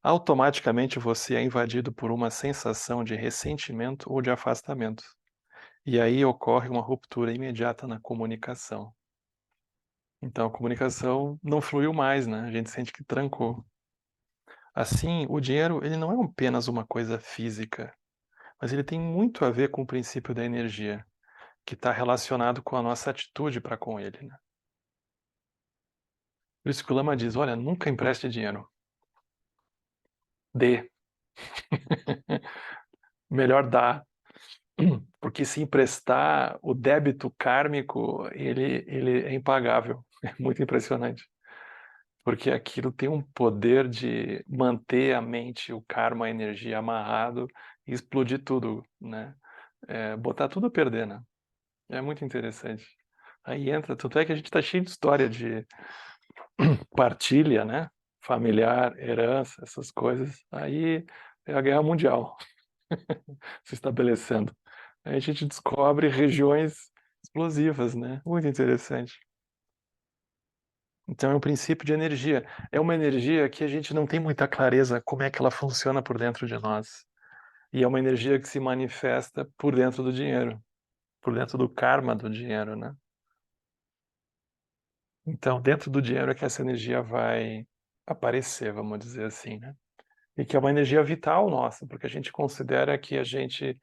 automaticamente você é invadido por uma sensação de ressentimento ou de afastamento. E aí ocorre uma ruptura imediata na comunicação. Então a comunicação não fluiu mais, né? A gente sente que trancou. Assim, o dinheiro ele não é apenas uma coisa física, mas ele tem muito a ver com o princípio da energia, que está relacionado com a nossa atitude para com ele, né? Por isso que o Lama diz, olha, nunca empreste dinheiro. Dê. Melhor dar. Porque se emprestar, o débito kármico, ele é impagável. É muito impressionante. Porque aquilo tem um poder de manter a mente, o karma, a energia amarrado e explodir tudo, né? Botar tudo a perder, né? É muito interessante. Aí entra, tanto é que a gente está cheio de história de partilha, né? Familiar, herança, essas coisas. Aí é a Guerra Mundial se estabelecendo. Aí a gente descobre regiões explosivas, né? Muito interessante. Então é um princípio de energia. É uma energia que a gente não tem muita clareza como é que ela funciona por dentro de nós. E é uma energia que se manifesta por dentro do dinheiro, por dentro do karma do dinheiro, né? Então, dentro do dinheiro é que essa energia vai aparecer, vamos dizer assim, né? E que é uma energia vital nossa, porque a gente considera que a gente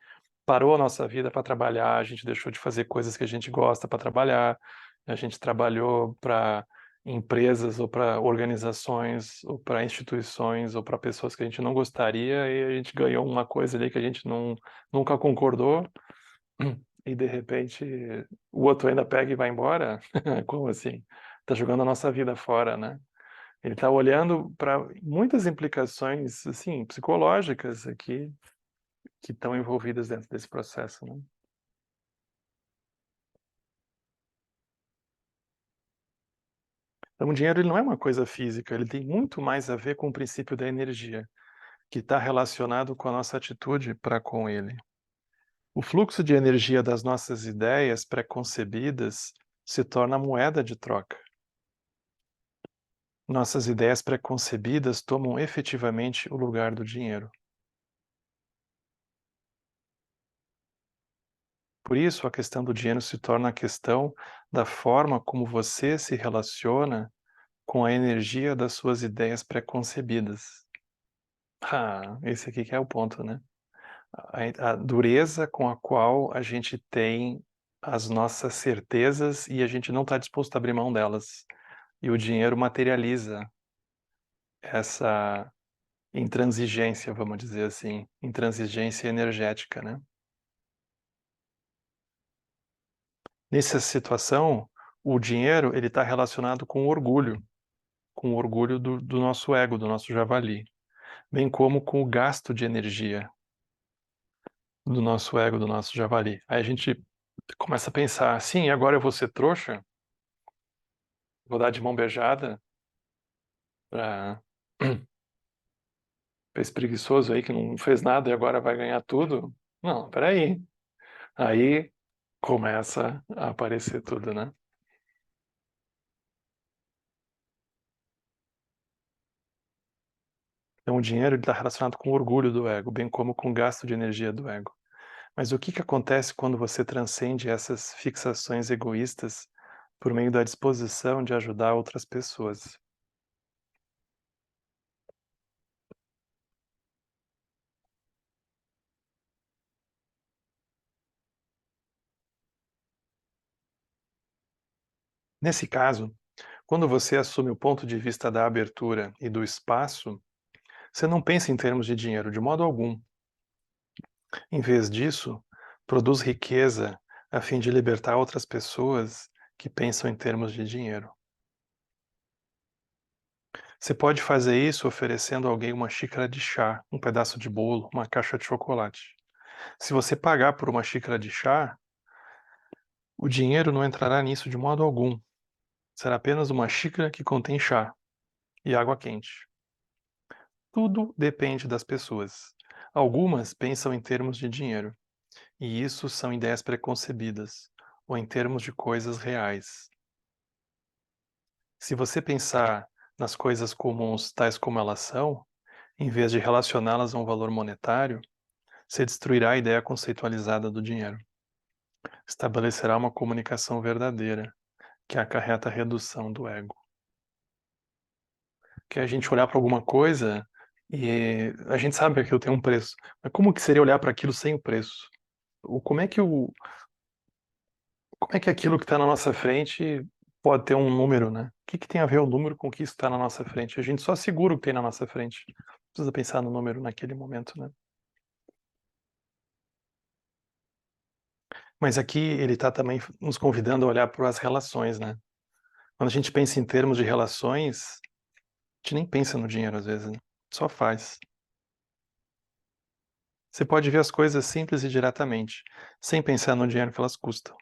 parou a nossa vida para trabalhar, a gente deixou de fazer coisas que a gente gosta para trabalhar, a gente trabalhou para empresas ou para organizações ou para instituições ou para pessoas que a gente não gostaria e a gente ganhou uma coisa ali que a gente nunca concordou e de repente o outro ainda pega e vai embora? Como assim? Tá jogando a nossa vida fora, né? Ele está olhando para muitas implicações assim psicológicas aqui que estão envolvidas dentro desse processo, né? Então, o dinheiro ele não é uma coisa física, ele tem muito mais a ver com o princípio da energia, que está relacionado com a nossa atitude para com ele. O fluxo de energia das nossas ideias pré-concebidas se torna moeda de troca. Nossas ideias pré-concebidas tomam efetivamente o lugar do dinheiro. Por isso, a questão do dinheiro se torna a questão da forma como você se relaciona com a energia das suas ideias pré-concebidas. Ah, esse aqui que é o ponto, né? A dureza com a qual a gente tem as nossas certezas e a gente não está disposto a abrir mão delas. E o dinheiro materializa essa intransigência, vamos dizer assim, intransigência energética, né? Nessa situação, o dinheiro ele está relacionado com o orgulho do nosso ego, do nosso javali, bem como com o gasto de energia do nosso ego, do nosso javali. Aí a gente começa a pensar, sim, agora eu vou ser trouxa? Vou dar de mão beijada para esse preguiçoso aí que não fez nada e agora vai ganhar tudo? Não, peraí. Aí começa a aparecer tudo, né? Então o dinheiro está relacionado com o orgulho do ego, bem como com o gasto de energia do ego. Mas o que que acontece quando você transcende essas fixações egoístas por meio da disposição de ajudar outras pessoas? Nesse caso, quando você assume o ponto de vista da abertura e do espaço, você não pensa em termos de dinheiro de modo algum. Em vez disso, produz riqueza a fim de libertar outras pessoas que pensam em termos de dinheiro. Você pode fazer isso oferecendo a alguém uma xícara de chá, um pedaço de bolo, uma caixa de chocolate. Se você pagar por uma xícara de chá, o dinheiro não entrará nisso de modo algum. Será apenas uma xícara que contém chá e água quente. Tudo depende das pessoas. Algumas pensam em termos de dinheiro, e isso são ideias preconcebidas, ou em termos de coisas reais. Se você pensar nas coisas comuns tais como elas são, em vez de relacioná-las a um valor monetário, você destruirá a ideia conceitualizada do dinheiro. Estabelecerá uma comunicação verdadeira, que acarreta a redução do ego. Que é a gente olhar para alguma coisa e a gente sabe que aquilo tem um preço, mas como que seria olhar para aquilo sem o preço? Como é que aquilo que está na nossa frente pode ter um número, né? O que que tem a ver o número com o que está na nossa frente? A gente só segura o que tem na nossa frente. Não precisa pensar no número naquele momento, né? Mas aqui ele está também nos convidando a olhar para as relações, né? Quando a gente pensa em termos de relações, a gente nem pensa no dinheiro às vezes, né? Só faz. Você pode ver as coisas simples e diretamente, sem pensar no dinheiro que elas custam.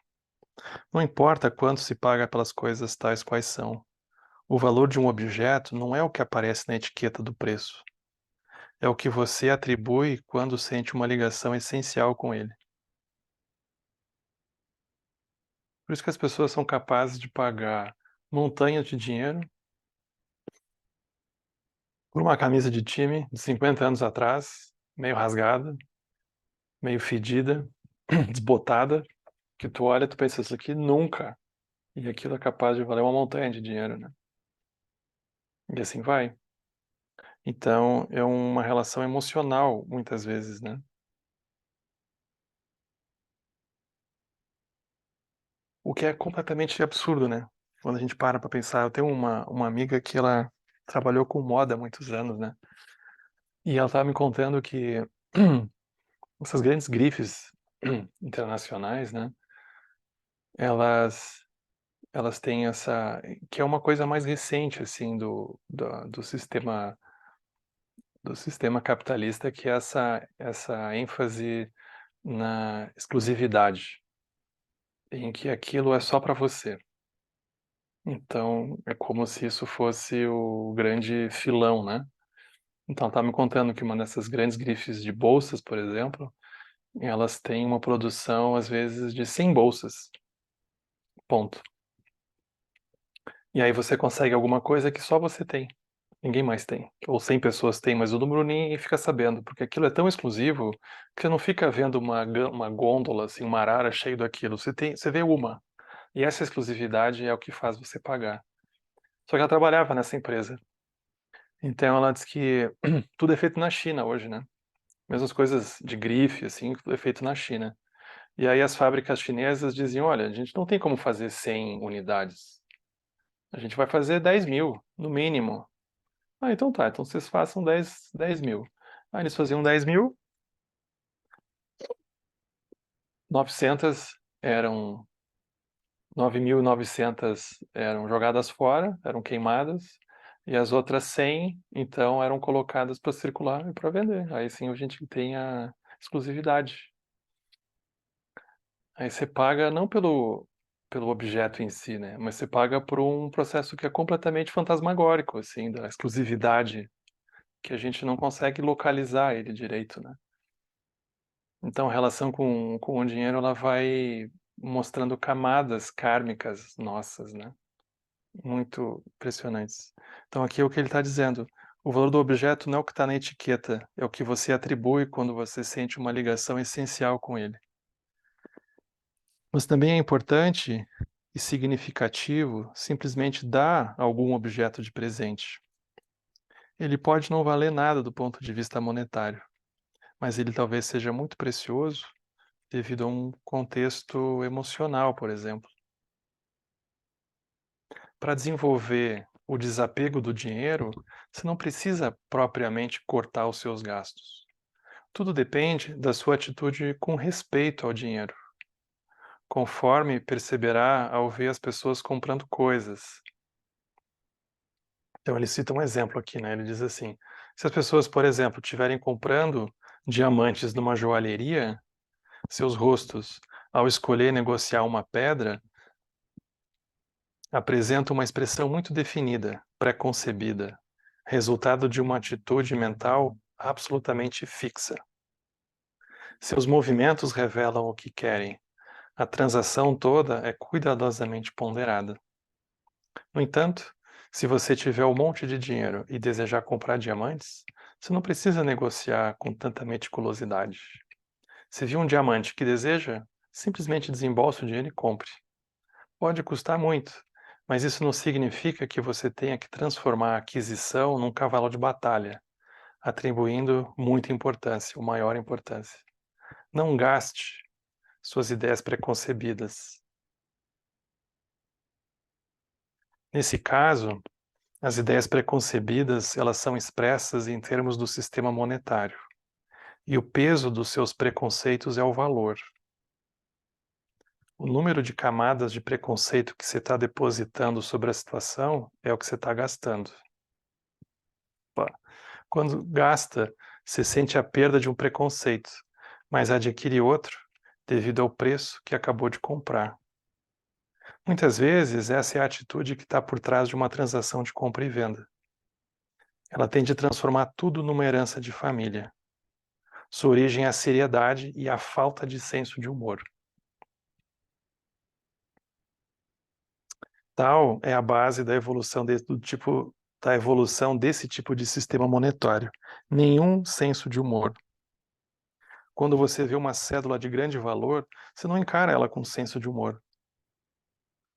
Não importa quanto se paga pelas coisas tais quais são. O valor de um objeto não é o que aparece na etiqueta do preço. É o que você atribui quando sente uma ligação essencial com ele. Por isso que as pessoas são capazes de pagar montanhas de dinheiro por uma camisa de time de 50 anos atrás, meio rasgada, meio fedida, desbotada, que tu olha e tu pensa, isso aqui nunca. E aquilo é capaz de valer uma montanha de dinheiro, né? E assim vai. Então, é uma relação emocional, muitas vezes, né? O que é completamente absurdo, né? Quando a gente para pensar. Eu tenho uma amiga que ela trabalhou com moda há muitos anos, né? E ela estava me contando que essas grandes grifes internacionais, né? Elas, elas têm essa, que é uma coisa mais recente, assim, do sistema capitalista, que é essa ênfase na exclusividade, em que aquilo é só para você. Então, é como se isso fosse o grande filão, né? Então, tá me contando que uma dessas grandes grifes de bolsas, por exemplo, elas têm uma produção, às vezes, de 100 bolsas. Ponto. E aí você consegue alguma coisa que só você tem. Ninguém mais tem. Ou 100 pessoas têm, mas o número ninguém fica sabendo, porque aquilo é tão exclusivo que você não fica vendo uma gôndola, assim, uma arara cheio daquilo. Você vê uma. E essa exclusividade é o que faz você pagar. Só que ela trabalhava nessa empresa. Então ela diz que tudo é feito na China hoje, né? Mesmo as coisas de grife, assim, tudo é feito na China. E aí as fábricas chinesas diziam, olha, a gente não tem como fazer 100 unidades. A gente vai fazer 10.000, no mínimo. Ah, então tá, então vocês façam 10.000. Aí eles faziam 10.000, 900 eram 9.900 eram jogadas fora, eram queimadas, e as outras 100, então, eram colocadas para circular e para vender. Aí sim a gente tem a exclusividade. Aí você paga não pelo objeto em si, né? Mas você paga por um processo que é completamente fantasmagórico, assim, da exclusividade, que a gente não consegue localizar ele direito, né? Então, a relação com o dinheiro, ela vai mostrando camadas kármicas nossas, né? Muito impressionantes. Então, aqui é o que ele está dizendo. O valor do objeto não é o que está na etiqueta, é o que você atribui quando você sente uma ligação essencial com ele. Mas também é importante e significativo simplesmente dar algum objeto de presente. Ele pode não valer nada do ponto de vista monetário, mas ele talvez seja muito precioso devido a um contexto emocional, por exemplo. Para desenvolver o desapego do dinheiro, você não precisa propriamente cortar os seus gastos. Tudo depende da sua atitude com respeito ao dinheiro, conforme perceberá ao ver as pessoas comprando coisas. Então ele cita um exemplo aqui, né? Ele diz assim: se as pessoas, por exemplo, estiverem comprando diamantes numa joalheria, seus rostos, ao escolher negociar uma pedra, apresentam uma expressão muito definida, pré-concebida, resultado de uma atitude mental absolutamente fixa. Seus movimentos revelam o que querem. A transação toda é cuidadosamente ponderada. No entanto, se você tiver um monte de dinheiro e desejar comprar diamantes, você não precisa negociar com tanta meticulosidade. Se viu um diamante que deseja, simplesmente desembolse o dinheiro e compre. Pode custar muito, mas isso não significa que você tenha que transformar a aquisição num cavalo de batalha, atribuindo muita importância, ou maior importância. Não gaste suas ideias preconcebidas. Nesse caso, as ideias preconcebidas, elas são expressas em termos do sistema monetário, e o peso dos seus preconceitos é o valor. O número de camadas de preconceito que você está depositando sobre a situação é o que você está gastando. Quando gasta, você sente a perda de um preconceito, mas adquire outro devido ao preço que acabou de comprar. Muitas vezes, essa é a atitude que está por trás de uma transação de compra e venda. Ela tende a transformar tudo numa herança de família. Sua origem é a seriedade e a falta de senso de humor. Tal é a base da evolução da evolução desse tipo de sistema monetário. Nenhum senso de humor. Quando você vê uma cédula de grande valor, você não encara ela com senso de humor.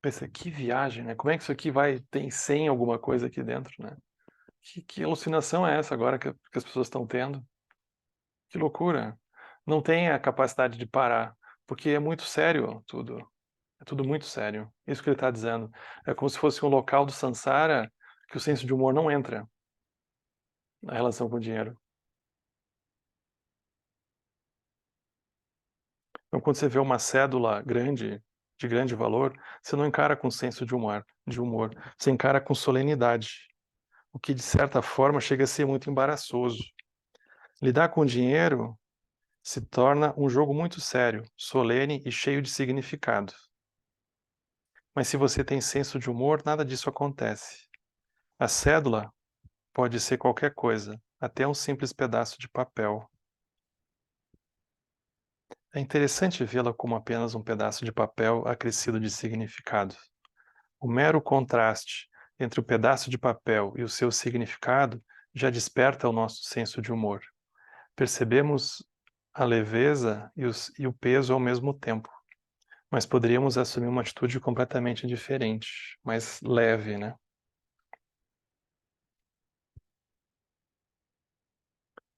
Pensa, que viagem, né? Como é que isso aqui vai, tem 100 alguma coisa aqui dentro, né? Que alucinação é essa agora que as pessoas estão tendo? Que loucura. Não tem a capacidade de parar, porque é muito sério tudo. É tudo muito sério. Isso que ele está dizendo. É como se fosse um local do Sansara que o senso de humor não entra na relação com o dinheiro. Então, quando você vê uma cédula grande, de grande valor, você não encara com senso de humor. Você encara com solenidade, o que de certa forma chega a ser muito embaraçoso. Lidar com dinheiro se torna um jogo muito sério, solene e cheio de significado. Mas se você tem senso de humor, nada disso acontece. A cédula pode ser qualquer coisa, até um simples pedaço de papel. É interessante vê-la como apenas um pedaço de papel acrescido de significado. O mero contraste entre o pedaço de papel e o seu significado já desperta o nosso senso de humor. Percebemos a leveza e o peso ao mesmo tempo, mas poderíamos assumir uma atitude completamente diferente, mais leve, né?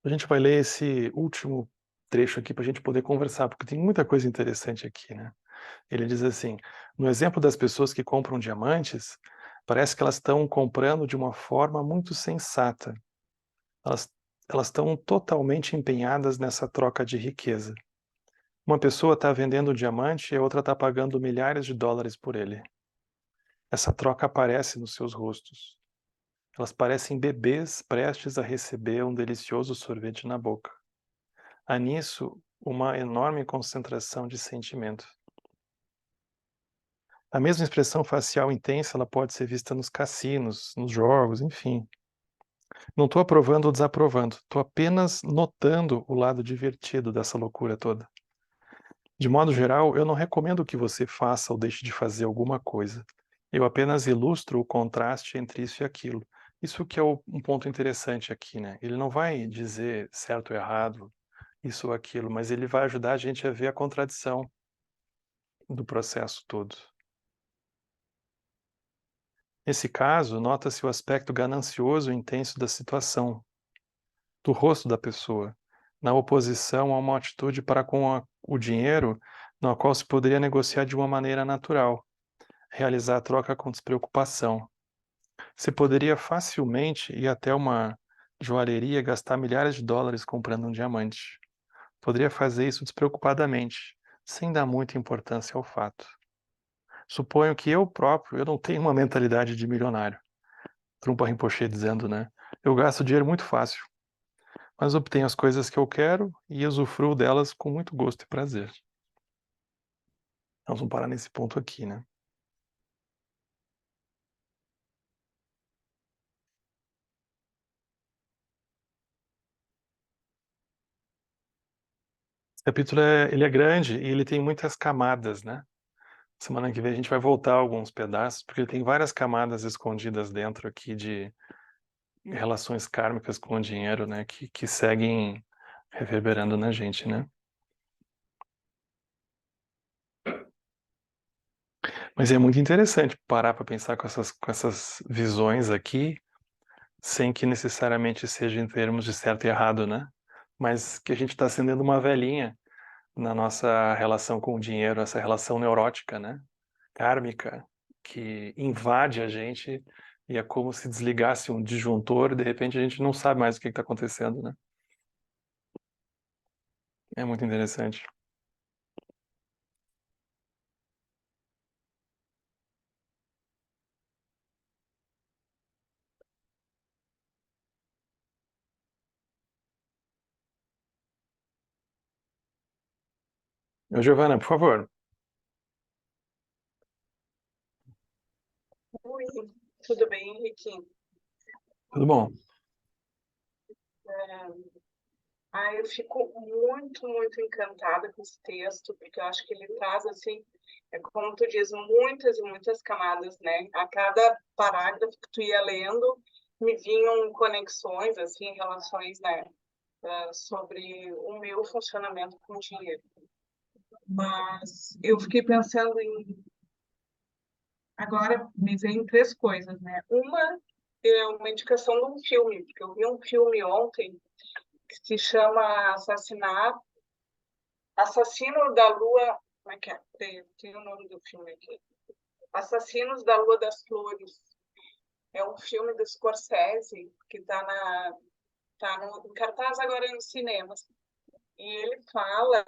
A gente vai ler esse último trecho aqui para a gente poder conversar, porque tem muita coisa interessante aqui, né? Ele diz assim: no exemplo das pessoas que compram diamantes, parece que elas estão comprando de uma forma muito sensata. Elas elas estão totalmente empenhadas nessa troca de riqueza. Uma pessoa está vendendo um diamante e a outra está pagando milhares de dólares por ele. Essa troca aparece nos seus rostos. Elas parecem bebês prestes a receber um delicioso sorvete na boca. Há nisso uma enorme concentração de sentimento. A mesma expressão facial intensa ela pode ser vista nos cassinos, nos jogos, enfim. Não estou aprovando ou desaprovando, estou apenas notando o lado divertido dessa loucura toda. De modo geral, eu não recomendo que você faça ou deixe de fazer alguma coisa. Eu apenas ilustro o contraste entre isso e aquilo. Isso que é um ponto interessante aqui, né? Ele não vai dizer certo ou errado, isso ou aquilo, mas ele vai ajudar a gente a ver a contradição do processo todo. Nesse caso, nota-se o aspecto ganancioso e intenso da situação, do rosto da pessoa, na oposição a uma atitude para com o dinheiro, na qual se poderia negociar de uma maneira natural, realizar a troca com despreocupação. Você poderia facilmente ir até uma joalheria e gastar milhares de dólares comprando um diamante. Poderia fazer isso despreocupadamente, sem dar muita importância ao fato. Suponho que eu próprio, eu não tenho uma mentalidade de milionário. Trumpa Rinpoche dizendo, né? Eu gasto dinheiro muito fácil, mas obtenho as coisas que eu quero e usufruo delas com muito gosto e prazer. Nós vamos parar nesse ponto aqui, né? Esse capítulo ele é grande e ele tem muitas camadas, né? Semana que vem a gente vai voltar a alguns pedaços, porque ele tem várias camadas escondidas dentro aqui de relações kármicas com o dinheiro, né? Que seguem reverberando na gente, né? Mas é muito interessante parar para pensar com essas visões aqui, sem que necessariamente seja em termos de certo e errado, né? Mas que a gente está acendendo uma velhinha na nossa relação com o dinheiro, essa relação neurótica, né? Kármica, que invade a gente e é como se desligasse um disjuntor e de repente a gente não sabe mais o que está acontecendo, né? É muito interessante. Giovana, por favor. Tudo bem, Henrique? Tudo bom? Eu fico muito, muito encantada com esse texto, porque eu acho que ele traz, assim, como tu diz, muitas e muitas camadas, né? A cada parágrafo que tu ia lendo, me vinham conexões, assim, relações, né? Sobre o meu funcionamento com o dinheiro. Mas eu fiquei pensando em... Agora me vem três coisas, né? Uma é uma indicação de um filme, porque eu vi um filme ontem que se chama Assassino da Lua. Como é que é? Tem o nome do filme aqui. Assassinos da Lua das Flores. É um filme do Scorsese que tá em cartaz agora nos cinemas. E ele fala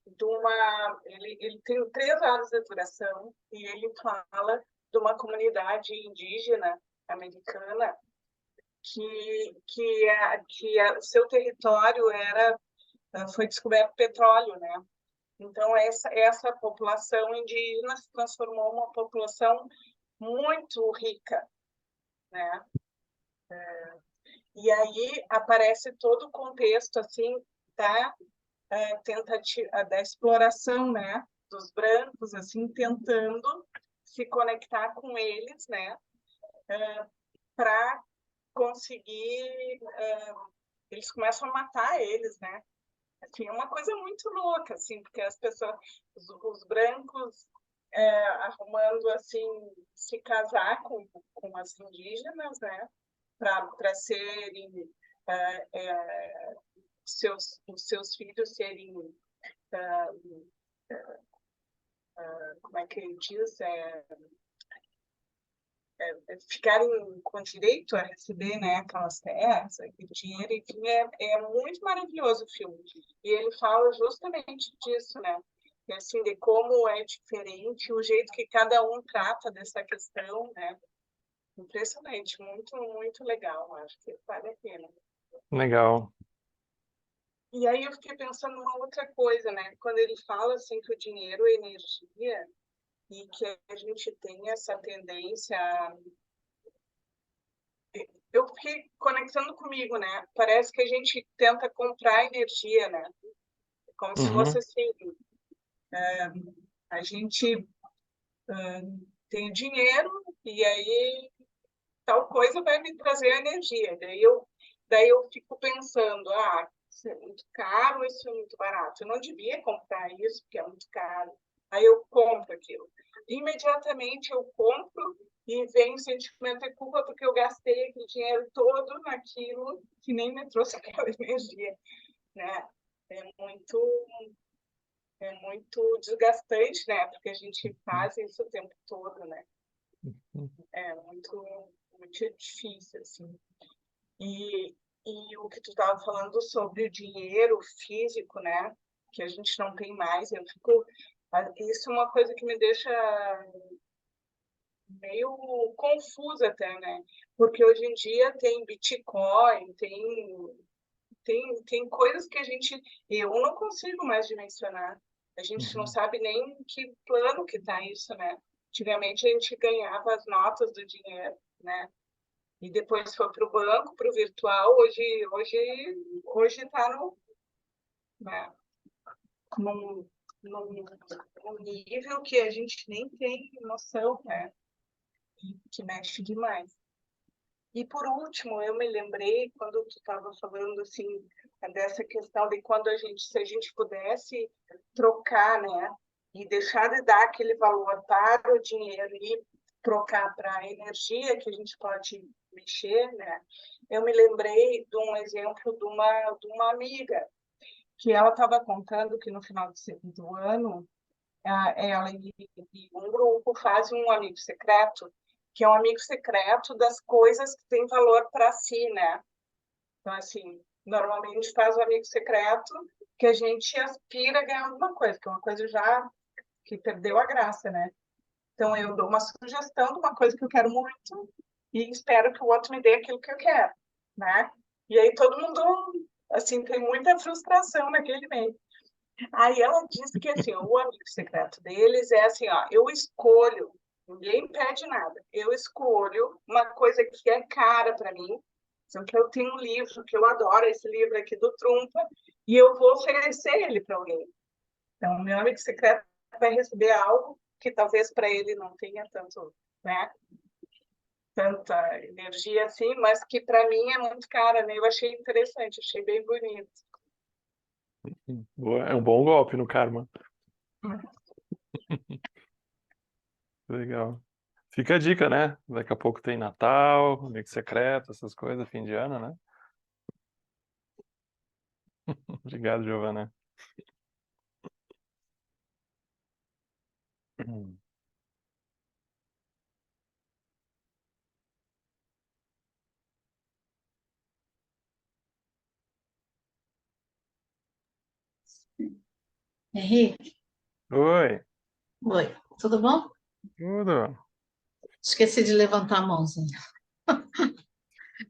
de uma. Ele tem 3 horas de duração e ele fala de uma comunidade indígena americana que o seu território foi descoberto petróleo, né? Então, essa população indígena se transformou numa população muito rica, né? E aí aparece todo o contexto, assim, da tentativa, da exploração, né? Dos brancos, assim, tentando se conectar com eles, né? Para conseguir... eles começam a matar eles, né? Assim, é uma coisa muito louca, assim, porque as pessoas, os brancos arrumando, assim, se casar com as indígenas, né, para serem, os seus filhos serem, como é que ele diz, ficarem com direito a receber, né, aquelas terras, aquele dinheiro, enfim, é muito maravilhoso o filme. E ele fala justamente disso, né? E, assim, de como é diferente, o jeito que cada um trata dessa questão, né? Impressionante, muito, muito legal, acho que vale a pena. Legal. E aí eu fiquei pensando numa outra coisa, né? Quando ele fala, assim, que o dinheiro é energia e que a gente tem essa tendência eu fiquei conectando comigo, né? Parece que a gente tenta comprar energia, né? Como se fosse Uhum. assim, a gente tem dinheiro e aí tal coisa vai me trazer energia. Daí eu fico pensando, isso é muito caro, isso é muito barato. Eu não devia comprar isso porque é muito caro. Aí eu compro aquilo. Imediatamente eu compro e vem o sentimento de culpa porque eu gastei aquele dinheiro todo naquilo que nem me trouxe aquela energia, né? É muito, é muito desgastante, né? Porque a gente faz isso o tempo todo, né? É muito, muito difícil, assim. E, e o que tu estava falando sobre o dinheiro físico, né? Que a gente não tem mais. Isso é uma coisa que me deixa meio confusa até, né? Porque hoje em dia tem Bitcoin, tem coisas que eu não consigo mais dimensionar. A gente não Uhum. sabe nem em que plano que está isso, né? Antigamente a gente ganhava as notas do dinheiro, né? E depois foi para o banco, para o virtual. Hoje está né, num, num nível que a gente nem tem noção, né? Que mexe demais. E por último, eu me lembrei quando tu estava falando assim dessa questão de se a gente pudesse trocar, né, e deixar de dar aquele valor para o dinheiro e trocar para a energia que a gente pode mexer, né? Eu me lembrei de um exemplo de uma amiga que ela estava contando que no final do ano ela e um grupo fazem um amigo secreto, que é um amigo secreto das coisas que têm valor para si, né? Então, assim, normalmente faz o amigo secreto que a gente aspira a ganhar alguma coisa, que é uma coisa já que perdeu a graça, né? Então, eu dou uma sugestão de uma coisa que eu quero muito e espero que o outro me dê aquilo que eu quero, né? E aí todo mundo, assim, tem muita frustração naquele meio. Aí ela disse que assim, o amigo secreto deles é assim, ó, eu escolho Ninguém pede nada. Eu escolho uma coisa que é cara para mim. Então, que eu tenho um livro que eu adoro, esse livro aqui do Trumpa, e eu vou oferecer ele para alguém. Então, meu amigo secreto vai receber algo que talvez para ele não tenha tanto, né, tanta energia assim, mas que para mim é muito cara, né? Eu achei interessante, achei bem bonito. É um bom golpe no karma. Legal. Fica a dica, né? Daqui a pouco tem Natal, amigo secreto, essas coisas, fim de ano, né? Obrigado, Giovana. Henrique, Oi, oi, tudo bom? tudo. Esqueci de levantar a mãozinha.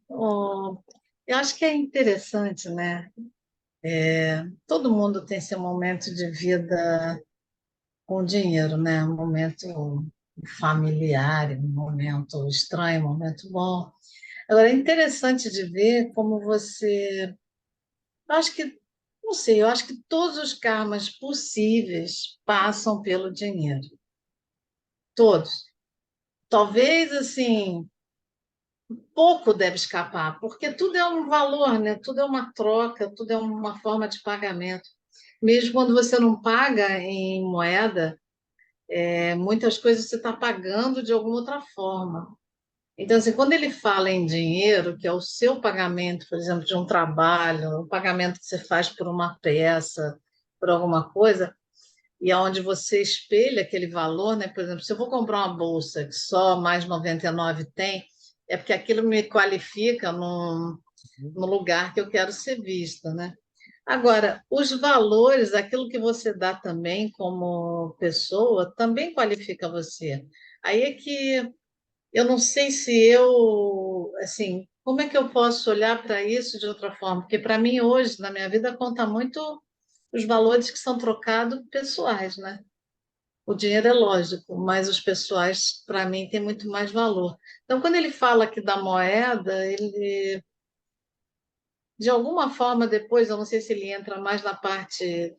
Oh, eu acho que é interessante, né? Todo mundo tem seu momento de vida com dinheiro, né? Um momento familiar, um momento estranho, um momento bom. Agora, é interessante de ver como você. Eu acho que, não sei, eu acho que todos os karmas possíveis passam pelo dinheiro. Todos. Talvez, assim, pouco deve escapar, porque tudo é um valor, né? Tudo é uma troca, tudo é uma forma de pagamento. Mesmo quando você não paga em moeda, muitas coisas você está pagando de alguma outra forma. Então, assim, quando ele fala em dinheiro, que é o seu pagamento, por exemplo, de um trabalho, o pagamento que você faz por uma peça, por alguma coisa, e aonde você espelha aquele valor, né? Por exemplo, se eu vou comprar uma bolsa que só mais 99 tem, é porque aquilo me qualifica no lugar que eu quero ser vista, né? Agora, os valores, aquilo que você dá também como pessoa, também qualifica você. Aí é que eu não sei se eu, assim, como é que eu posso olhar para isso de outra forma? Porque para mim hoje, na minha vida, conta muito os valores que são trocados pessoais, né? O dinheiro é lógico, mas os pessoais, para mim, têm muito mais valor. Então, quando ele fala aqui da moeda, ele, de alguma forma, depois, eu não sei se ele entra mais na parte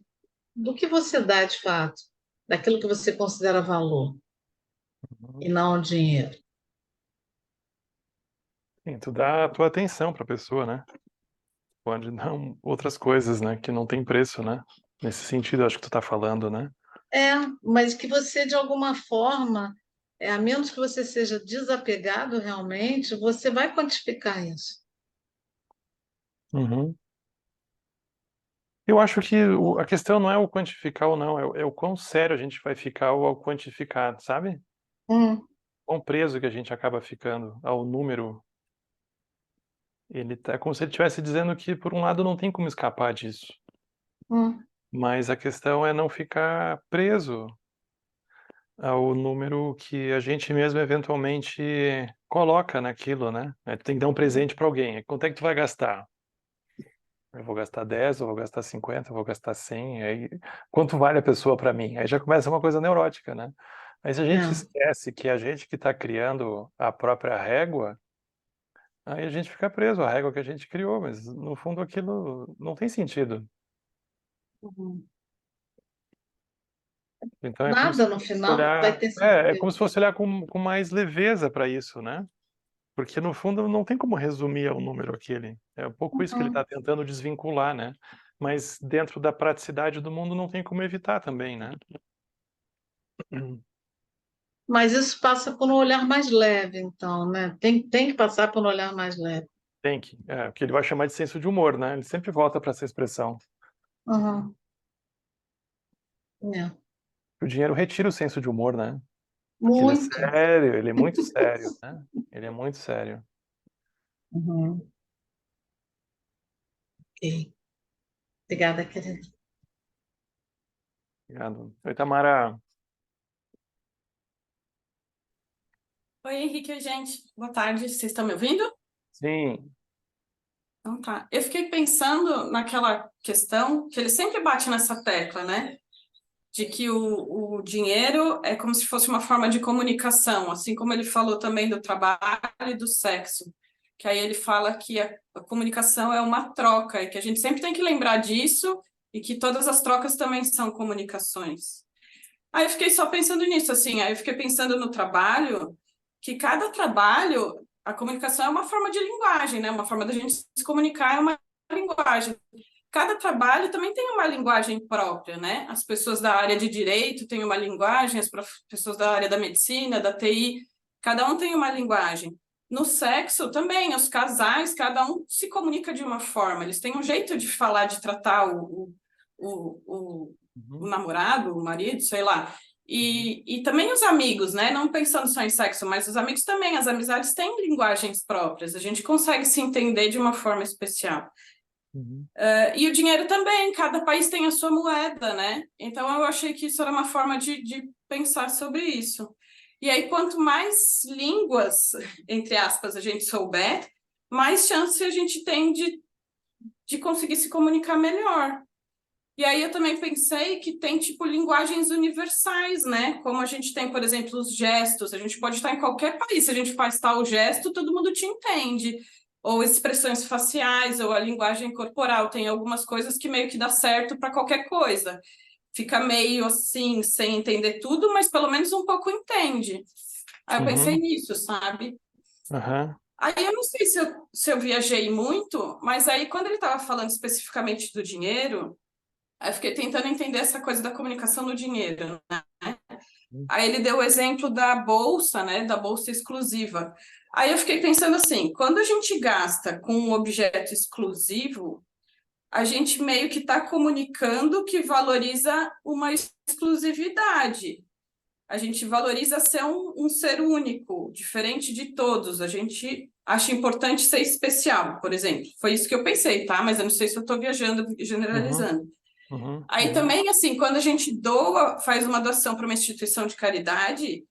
do que você dá de fato, daquilo que você considera valor, e não o dinheiro. Sim, tu dá a tua atenção para a pessoa, né? Pode não outras coisas, né? Que não tem preço, né? Nesse sentido, acho que tu tá falando, né? É, mas que você, de alguma forma, a menos que você seja desapegado realmente, você vai quantificar isso. Uhum. Eu acho que a questão não é o quantificar ou não, é o quão sério a gente vai ficar ao quantificar, sabe? Hum, Quão preso que a gente acaba ficando ao número. Ele tá como se ele estivesse dizendo que, por um lado, não tem como escapar disso, hum, mas a questão é não ficar preso ao número que a gente mesmo eventualmente coloca naquilo, né? Aí tu tem que dar um presente para alguém. Aí quanto é que tu vai gastar? Eu vou gastar 10, eu vou gastar 50, eu vou gastar 100. Aí, quanto vale a pessoa para mim? Aí já começa uma coisa neurótica, né? Mas se a gente é. esquece que a gente que está criando a própria régua, aí a gente fica preso à régua que a gente criou, mas no fundo aquilo não tem sentido. Uhum. Então é como se Nada no fosse final vai olhar, ter é sentido. como se fosse olhar com mais leveza para isso, né? Porque no fundo não tem como resumir ao número aquele. É um pouco isso que ele está Uhum. tentando desvincular, né? Mas dentro da praticidade do mundo não tem como evitar também, né? Mas isso passa por um olhar mais leve, então, né? Tem que passar por um olhar mais leve. Tem que, o que ele vai chamar de senso de humor, né? Ele sempre volta para essa expressão. Uhum. É. O dinheiro retira o senso de humor, né? Porque ele é Muito. sério, ele é muito sério, né? Ele é muito sério. Uhum. Ok. Obrigada, querida. Obrigado. Oi, Tamara. Oi, Henrique, gente. Boa tarde. Vocês estão me ouvindo? Sim. Então tá. Eu fiquei pensando naquela questão que ele sempre bate nessa tecla, né? de que o dinheiro é como se fosse uma forma de comunicação, assim como ele falou também do trabalho e do sexo, que aí ele fala que a comunicação é uma troca e que a gente sempre tem que lembrar disso e que todas as trocas também são comunicações. Aí eu fiquei só pensando nisso, assim, aí eu fiquei pensando no trabalho, que cada trabalho, a comunicação é uma forma de linguagem, né? Uma forma da gente se comunicar é uma linguagem. Cada trabalho também tem uma linguagem própria, né? As pessoas da área de direito têm uma linguagem, as pessoas da área da medicina, da TI, cada um tem uma linguagem. No sexo também, os casais, cada um se comunica de uma forma, eles têm um jeito de falar, de tratar o Uhum, namorado, o marido, sei lá. E também os amigos, né? Não pensando só em sexo, mas os amigos também, as amizades têm linguagens próprias, a gente consegue se entender de uma forma especial. uhum, E o dinheiro também, cada país tem a sua moeda, né? Então eu achei que isso era uma forma de pensar sobre isso. E aí, quanto mais línguas, entre aspas, a gente souber, mais chance a gente tem de conseguir se comunicar melhor. E aí eu também pensei que tem, tipo, linguagens universais, né? Como a gente tem, por exemplo, os gestos. A gente pode estar em qualquer país. Se a gente faz tal gesto, todo mundo te entende. Ou expressões faciais, ou a linguagem corporal. Tem algumas coisas que meio que dá certo para qualquer coisa. Fica meio assim, sem entender tudo, mas pelo menos um pouco entende. Aí eu pensei uhum, nisso, sabe? aham, Aí eu não sei se eu viajei muito, mas aí quando ele estava falando especificamente do dinheiro. Aí eu fiquei tentando entender essa coisa da comunicação no dinheiro, né? Aí ele deu o exemplo da bolsa, né? Da bolsa exclusiva. Aí eu fiquei pensando assim, quando a gente gasta com um objeto exclusivo, a gente meio que está comunicando que valoriza uma exclusividade. A gente valoriza ser um ser único, diferente de todos. A gente acha importante ser especial, por exemplo. Foi isso que eu pensei, tá? Mas eu não sei se eu estou viajando, uhum, generalizando. uhum, Aí uhum, também, assim, quando a gente doa, faz uma doação para uma instituição de caridade,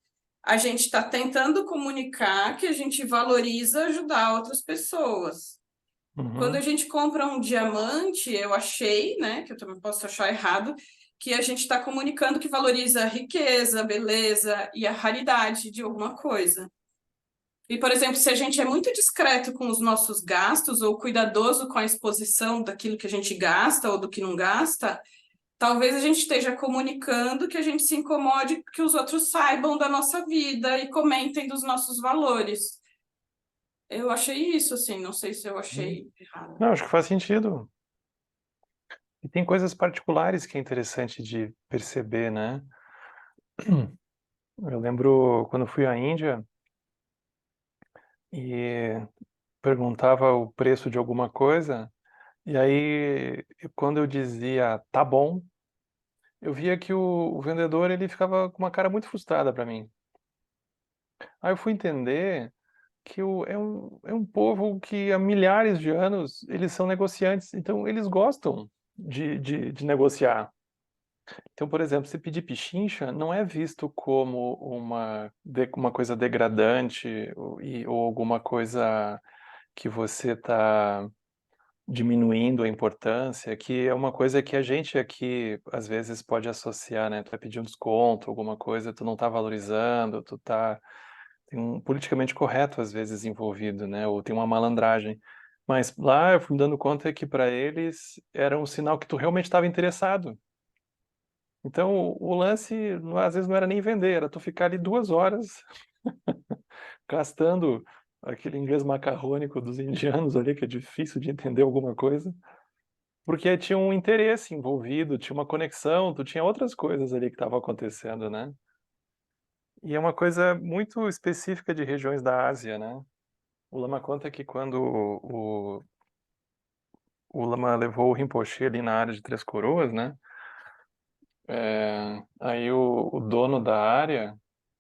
a gente está tentando comunicar que a gente valoriza ajudar outras pessoas. Quando a uhum, gente compra um diamante, eu achei, né, que eu também posso achar errado, que a gente está comunicando que valoriza a riqueza, a beleza e a raridade de alguma coisa. E, por exemplo, se a gente é muito discreto com os nossos gastos ou cuidadoso com a exposição daquilo que a gente gasta ou do que não gasta, talvez a gente esteja comunicando que a gente se incomode que os outros saibam da nossa vida e comentem dos nossos valores. Eu achei isso, assim, não sei se eu uhum. achei errado. Não, acho que faz sentido. E tem coisas particulares que é interessante de perceber, né? Eu lembro quando fui à Índia e perguntava o preço de alguma coisa, e aí quando eu dizia tá bom, eu via que o vendedor ele ficava com uma cara muito frustrada para mim. Aí eu fui entender que é um povo que há milhares de anos eles são negociantes, então eles gostam de negociar. Então, por exemplo, se pedir pichincha não é visto como uma coisa degradante ou alguma coisa que você está diminuindo a importância, que é uma coisa que a gente aqui às vezes pode associar, né? Tu vai pedir um desconto, alguma coisa, tu não está valorizando, tem um politicamente correto às vezes envolvido, né? Ou tem uma malandragem. Mas lá eu fui me dando conta que para eles era um sinal que tu realmente estava interessado. Então, o lance, às vezes, não era nem vender, era tu ficar ali 2 horas gastando aquele inglês macarrônico dos indianos ali, que é difícil de entender alguma coisa, porque tinha um interesse envolvido, tinha uma conexão, tu tinha outras coisas ali que estavam acontecendo, né? E é uma coisa muito específica de regiões da Ásia, né? O Lama conta que quando o Lama levou o Rinpoche ali na área de Três Coroas, né? Aí o dono da área.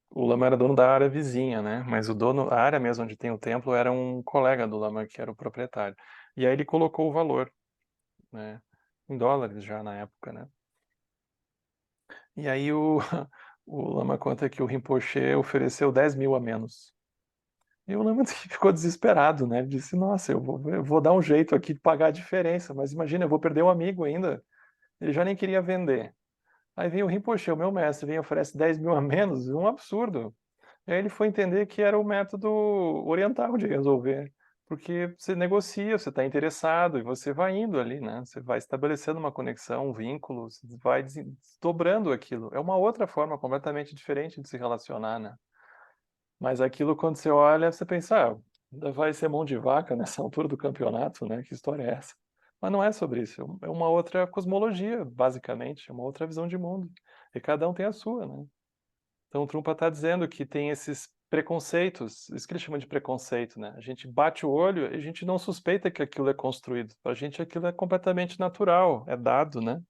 O Lama era dono da área vizinha, né? Mas o dono, a área mesmo onde tem o templo era um colega do Lama que era o proprietário. E aí ele colocou o valor, né? Em dólares já na época, né? E aí o Lama conta que o Rinpoche ofereceu 10 mil a menos. E o Lama ficou desesperado, né? Ele disse, nossa, eu vou dar um jeito aqui de pagar a diferença, mas imagina, eu vou perder um amigo ainda. Ele já nem queria vender. Aí vem o Rinpoche, o meu mestre, vem e oferece 10 mil a menos, um absurdo. E aí ele foi entender que era o método oriental de resolver, porque você negocia, você está interessado e você vai indo ali, né? Você vai estabelecendo uma conexão, um vínculo, você vai desdobrando aquilo. É uma outra forma completamente diferente de se relacionar, né? Mas aquilo, quando você olha, você pensa, ah, ainda vai ser mão de vaca nessa altura do campeonato, né? Que história é essa? Mas não é sobre isso, é uma outra cosmologia, basicamente, é uma outra visão de mundo. E cada um tem a sua, né? Então o Trungpa está dizendo que tem esses preconceitos, isso que ele chama de preconceito, né? A gente bate o olho e a gente não suspeita que aquilo é construído. Para a gente aquilo é completamente natural, é dado, né?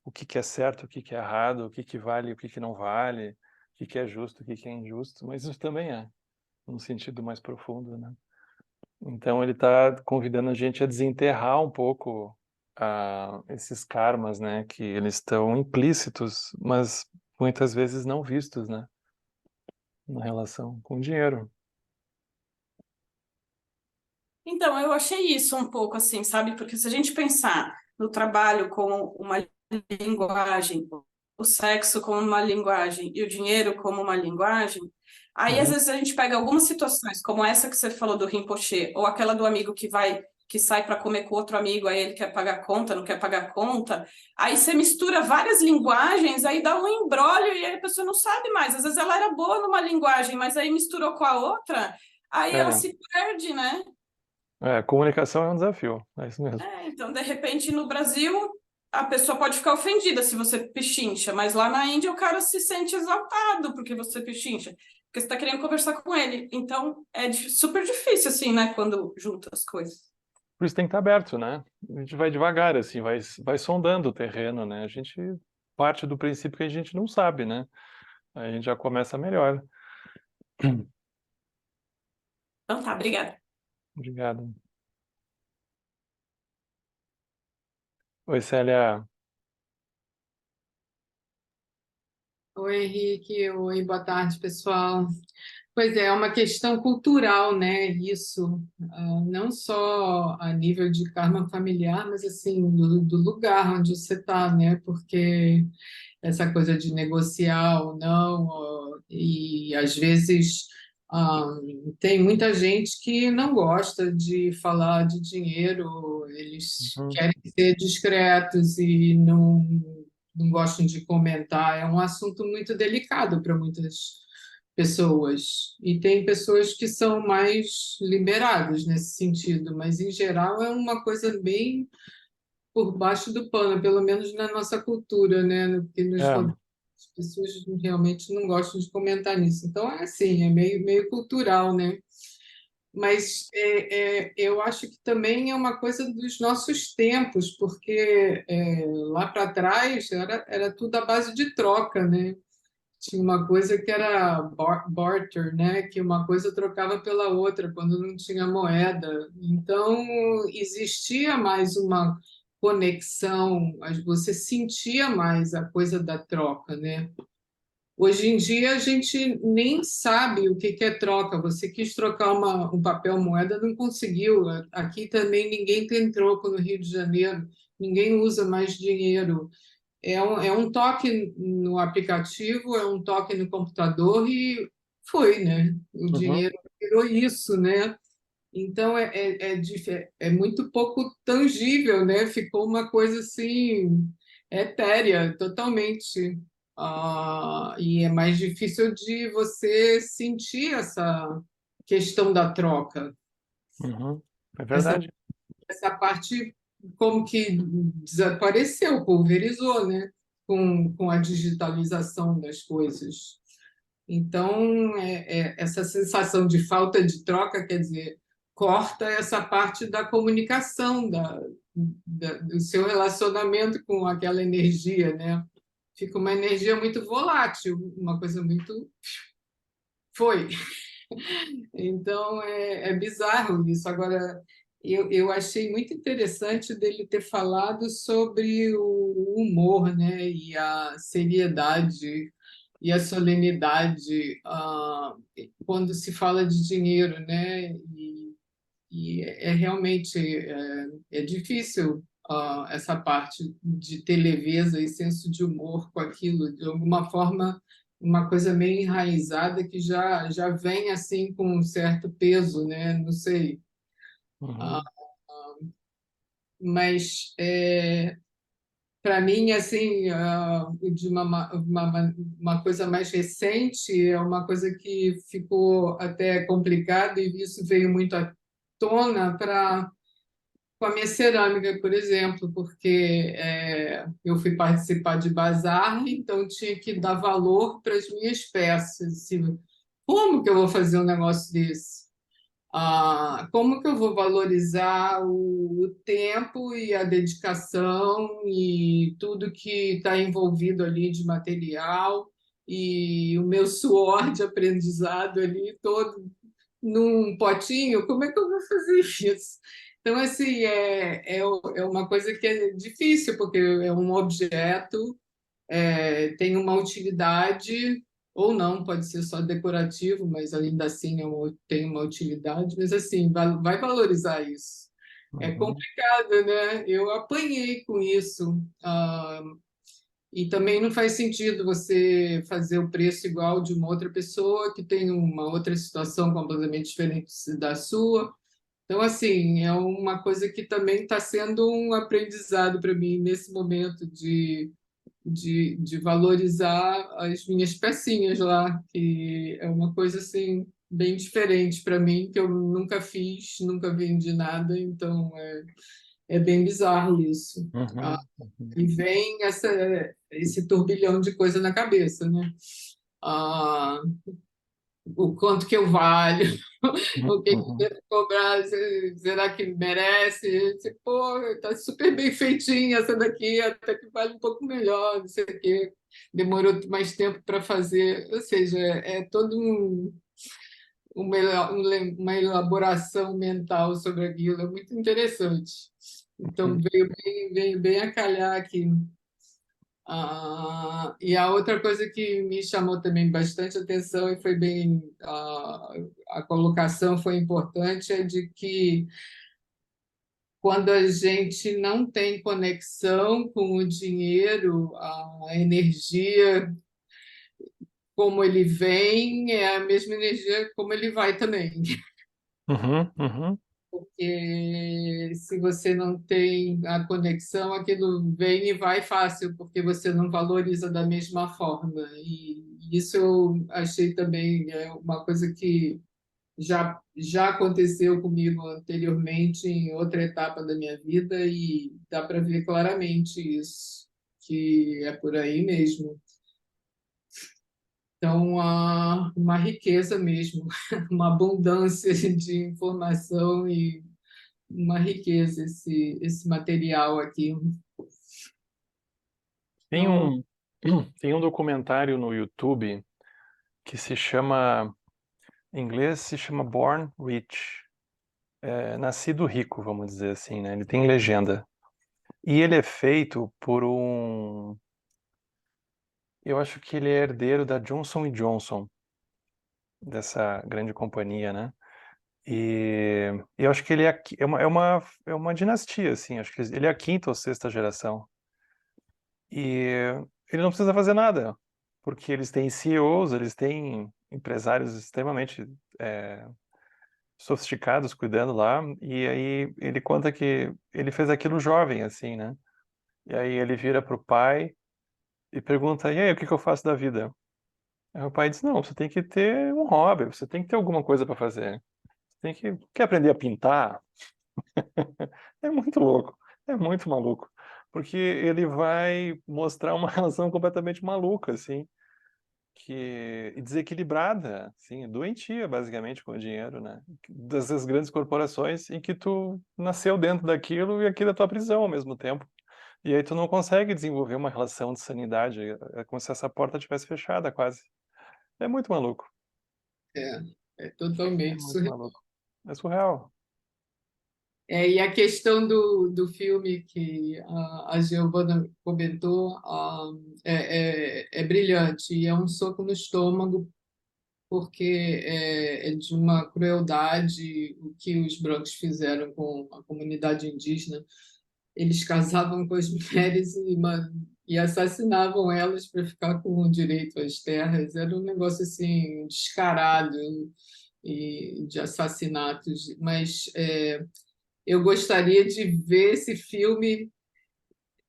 O que é certo, o que é errado, o que vale, o que não vale, o que é justo, o que é injusto, mas isso também é, num sentido mais profundo, né? Então ele está convidando a gente a desenterrar um pouco esses karmas, né? Que eles estão implícitos, mas muitas vezes não vistos, né? Na relação com o dinheiro. Então, eu achei isso um pouco assim, sabe? Porque se a gente pensar no trabalho como uma linguagem, o sexo como uma linguagem e o dinheiro como uma linguagem, aí às Uhum. vezes a gente pega algumas situações, como essa que você falou do Rinpoche, ou aquela do amigo que sai para comer com outro amigo, aí ele quer pagar conta, não quer pagar conta, aí você mistura várias linguagens, aí dá um embrólio e aí a pessoa não sabe mais. Às vezes ela era boa numa linguagem, mas aí misturou com a outra, aí ela É, se perde, né? comunicação é um desafio, é isso mesmo. Então, de repente, no Brasil, a pessoa pode ficar ofendida se você pechincha, mas lá na Índia o cara se sente exaltado porque você pechincha, porque você está querendo conversar com ele. Então, é super difícil, assim, né, quando junta as coisas. Por isso tem que estar aberto, né? A gente vai devagar, assim, vai sondando o terreno, né? A gente parte do princípio que a gente não sabe, né? Aí a gente já começa melhor. Então tá, obrigada. Obrigado. Oi, Célia. Oi, Henrique. Oi, boa tarde, pessoal. Pois é uma questão cultural, né? Isso, não só a nível de karma familiar, mas assim, do lugar onde você está, né? Porque essa coisa de negociar ou não, e às vezes tem muita gente que não gosta de falar de dinheiro, eles Uhum. querem ser discretos e não gostam de comentar. É um assunto muito delicado para muitas pessoas. E tem pessoas que são mais liberadas nesse sentido, mas em geral é uma coisa bem por baixo do pano, pelo menos na nossa cultura, né? Porque nos É, rodados, as pessoas realmente não gostam de comentar nisso. Então é assim, é meio cultural, né? Mas eu acho que também é uma coisa dos nossos tempos, porque lá para trás era tudo à base de troca, né? Tinha uma coisa que era barter, né? Que uma coisa trocava pela outra quando não tinha moeda. Então existia mais uma conexão, você sentia mais a coisa da troca, né? Hoje em dia a gente nem sabe o que é troca. Você quis trocar um papel moeda, não conseguiu. Aqui também ninguém tem troco no Rio de Janeiro, ninguém usa mais dinheiro. É um toque no aplicativo, é um toque no computador e foi, né? O uhum, dinheiro virou isso, né? Então é muito pouco tangível, né? Ficou uma coisa assim etérea, totalmente. E é mais difícil de você sentir essa questão da troca. uhum. É Essa, verdade. essa parte como que desapareceu, pulverizou, né? Com a digitalização das coisas. Então, essa sensação de falta de troca, quer dizer, corta essa parte da comunicação, do seu relacionamento com aquela energia, né? Fica uma energia muito volátil, uma coisa muito. Foi. Então, é bizarro isso. Agora, eu achei muito interessante dele ter falado sobre o humor, né? E a seriedade e a solenidade quando se fala de dinheiro, né? E realmente é difícil essa parte de ter leveza e senso de humor com aquilo, de alguma forma, uma coisa meio enraizada que já vem assim com um certo peso, né? Não sei. Uhum. Mas para mim, assim, de uma coisa mais recente, é uma coisa que ficou até complicada e isso veio muito à tona com a minha cerâmica, por exemplo, porque eu fui participar de bazar, então tinha que dar valor para as minhas peças. Assim, como que eu vou fazer um negócio desse? Como que eu vou valorizar o tempo e a dedicação e tudo que está envolvido ali de material e o meu suor de aprendizado ali todo num potinho? Como é que eu vou fazer isso? Então, assim, é uma coisa que é difícil, porque é um objeto, tem uma utilidade, ou não, pode ser só decorativo, mas ainda assim tem uma utilidade, mas assim, vai valorizar isso. É Uhum. complicado, né? Eu apanhei com isso. E também não faz sentido você fazer o preço igual de uma outra pessoa que tem uma outra situação completamente diferente da sua. Então, assim, é uma coisa que também está sendo um aprendizado para mim nesse momento de valorizar as minhas pecinhas lá, que é uma coisa assim bem diferente para mim, que eu nunca fiz, nunca vendi nada, então é bem bizarro isso. Ah, Uhum. Uhum. e vem esse turbilhão de coisa na cabeça, né? Ah, o quanto que eu valho, o que eu Uhum. devo cobrar, será que merece? Pô, tá super bem feitinha essa daqui, até que vale um pouco melhor, não sei o quê. Demorou mais tempo para fazer, ou seja, é todo uma elaboração mental sobre aquilo, é muito interessante. Então, Entendi. veio bem a calhar aqui. E a outra coisa que me chamou também bastante atenção e foi bem a colocação foi importante é de que quando a gente não tem conexão com o dinheiro, a energia como ele vem é a mesma energia como ele vai também. Uhum. Uhum. Porque se você não tem a conexão, aquilo vem e vai fácil, porque você não valoriza da mesma forma. E isso eu achei também uma coisa que já aconteceu comigo anteriormente, em outra etapa da minha vida, e dá para ver claramente isso, que é por aí mesmo. Então, uma riqueza mesmo, uma abundância de informação e uma riqueza esse material aqui. Tem Então, um, tem um documentário no YouTube que se chama, em inglês se chama Born Rich, Nascido Rico, vamos dizer assim, né? Ele tem legenda. E ele é feito por eu acho que ele é herdeiro da Johnson Johnson, dessa grande companhia, né? E eu acho que ele é uma dinastia, assim, acho que ele é a quinta ou sexta geração. E ele não precisa fazer nada, porque eles têm CEOs, eles têm empresários extremamente é, sofisticados cuidando lá, e aí ele conta que ele fez aquilo jovem, assim, né? E aí ele vira pro pai e pergunta, e aí, o que que eu faço da vida? Aí o pai diz, não, você tem que ter um hobby, você tem que ter alguma coisa para fazer. Você tem que, quer aprender a pintar? É muito louco, é muito maluco, porque ele vai mostrar uma relação completamente maluca, assim, que desequilibrada, assim, doentia, basicamente, com o dinheiro, né? Dessas grandes corporações em que tu nasceu dentro daquilo e aquilo é tua prisão ao mesmo tempo. E aí tu não consegue desenvolver uma relação de sanidade, é como se essa porta tivesse fechada quase. É muito maluco, é, é é totalmente muito surreal. maluco. É surreal. E a questão do filme que a Giovanna comentou é brilhante, e é um soco no estômago, porque é de uma crueldade o que os brancos fizeram com a comunidade indígena. eles casavam com as mulheres e assassinavam elas para ficar com o direito às terras. Era um negócio assim descarado e de assassinatos. Mas eu gostaria de ver esse filme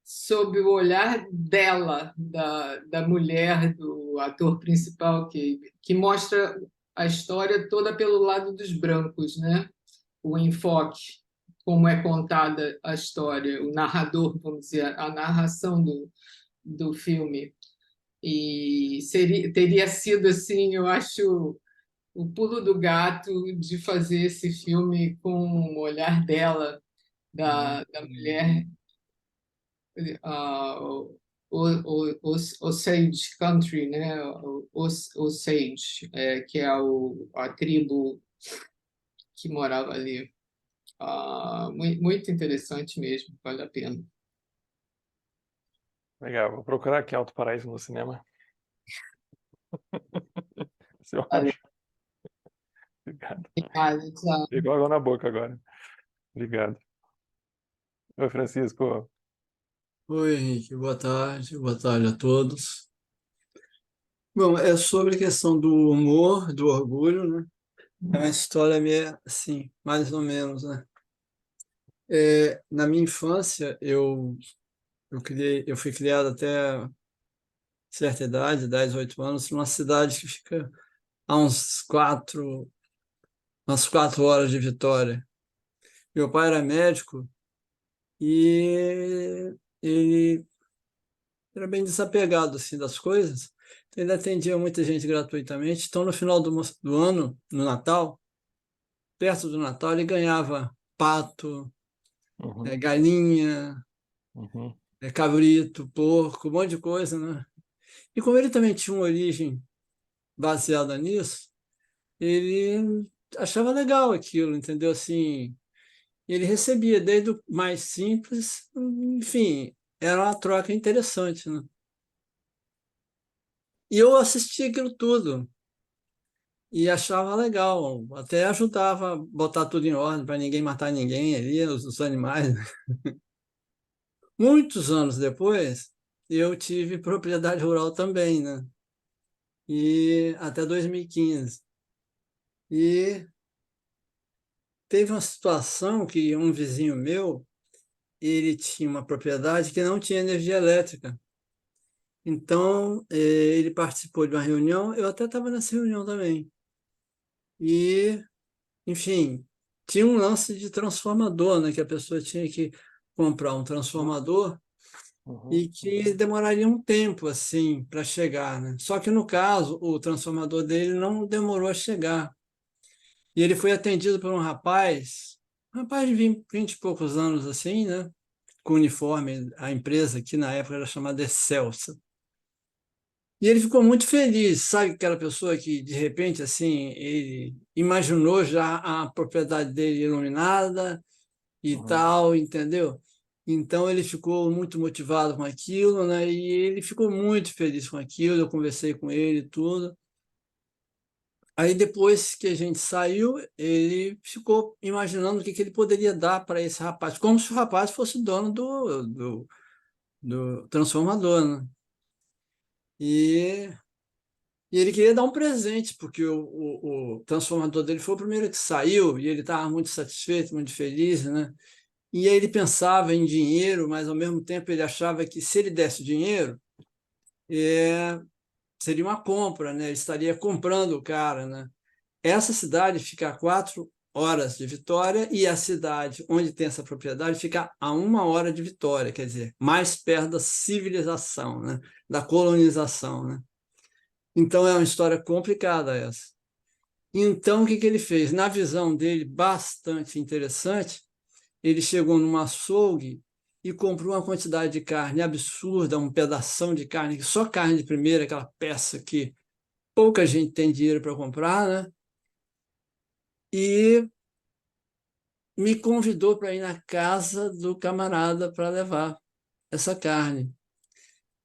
sob o olhar dela, da mulher, do ator principal, que mostra a história toda pelo lado dos brancos, né? O enfoque, como é contada a história, o narrador, vamos dizer, a narração do filme. E teria sido, assim, eu acho, o pulo do gato de fazer esse filme com o olhar dela, da mulher, Osage Country, né? Osage, que é a tribo que morava ali. Muito interessante mesmo, vale a pena. Legal, vou procurar aqui Alto Paraíso no cinema. Se eu Valeu. acho. Obrigado. Obrigada, tchau. Pegou água na boca agora. Obrigado. Oi, Francisco. Oi, Henrique, boa tarde a todos. Bom, é sobre a questão do humor, do orgulho, né? É uma história meio assim, mais ou menos, né? Na minha infância, eu fui criado até certa idade, 10, 8 anos, numa cidade que fica a umas 4 horas de Vitória. Meu pai era médico e ele era bem desapegado assim das coisas. Então, ele atendia muita gente gratuitamente. Então, no final do ano, no Natal, perto do Natal, ele ganhava pato, Uhum, galinha, uhum, cabrito, porco, um monte de coisa, né? E como ele também tinha uma origem baseada nisso, ele achava legal aquilo, entendeu? Assim, ele recebia desde o mais simples, enfim, era uma troca interessante, né? E eu assistia aquilo tudo e achava legal, até ajudava a botar tudo em ordem para ninguém matar ninguém ali, os animais. Muitos anos depois, eu tive propriedade rural também, né? E até 2015. E teve uma situação que um vizinho meu, ele tinha uma propriedade que não tinha energia elétrica. Então, ele participou de uma reunião, eu até estava nessa reunião também. E, enfim, tinha um lance de transformador, né? Que a pessoa tinha que comprar um transformador uhum, e que demoraria um tempo, assim, para chegar, né? Só que, no caso, o transformador dele não demorou a chegar. E ele foi atendido por um rapaz de 20 e poucos anos, assim, né? Com uniforme, a empresa, que na época era chamada Excelsa. E ele ficou muito feliz, sabe aquela pessoa que, de repente, assim, ele imaginou já a propriedade dele iluminada e uhum. tal, entendeu? Então ele ficou muito motivado com aquilo, né? E ele ficou muito feliz com aquilo. Eu conversei com ele e tudo. Aí depois que a gente saiu, ele ficou imaginando o que ele poderia dar para esse rapaz, como se o rapaz fosse dono do transformador, né? E E ele queria dar um presente, porque o transformador dele foi o primeiro que saiu, e ele estava muito satisfeito, muito feliz, né? E aí ele pensava em dinheiro, mas ao mesmo tempo ele achava que se ele desse dinheiro, seria uma compra, né? Ele estaria comprando o cara, né? Essa cidade fica a 4 horas de Vitória e a cidade onde tem essa propriedade fica a 1 hora de Vitória, quer dizer, mais perto da civilização, né? Da colonização, né? Então é uma história complicada essa. Então, o que ele fez? Na visão dele, bastante interessante, ele chegou num açougue e comprou uma quantidade de carne absurda, um pedação de carne, só carne de primeira, aquela peça que pouca gente tem dinheiro para comprar, né? E me convidou para ir na casa do camarada para levar essa carne.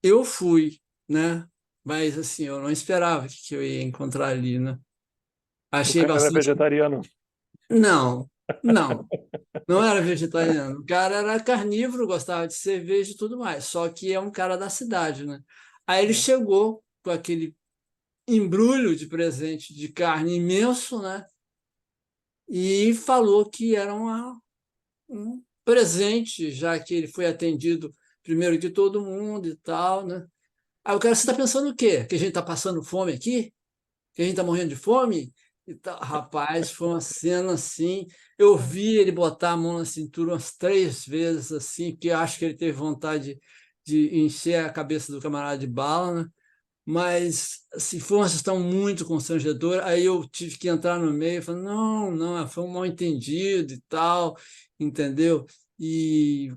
Eu fui, né? Mas assim, eu não esperava que eu ia encontrar ali, né? O Achei cara era bastante. vegetariano. Não, Não, não era vegetariano. O cara era carnívoro, gostava de cerveja e tudo mais, só que é um cara da cidade, né? Aí ele chegou com aquele embrulho de presente de carne imenso, né? E falou que era um presente, já que ele foi atendido primeiro que todo mundo e tal, né? Aí o cara, você está pensando o quê? Que a gente está passando fome aqui? Que a gente está morrendo de fome? E tal. Rapaz, foi uma cena assim. Eu vi ele botar a mão na cintura umas 3 vezes, assim, porque eu acho que ele teve vontade de encher a cabeça do camarada de bala, né? Mas assim, foi uma situação muito constrangedora. Aí eu tive que entrar no meio e falar: não, não, foi um mal-entendido e tal, entendeu? E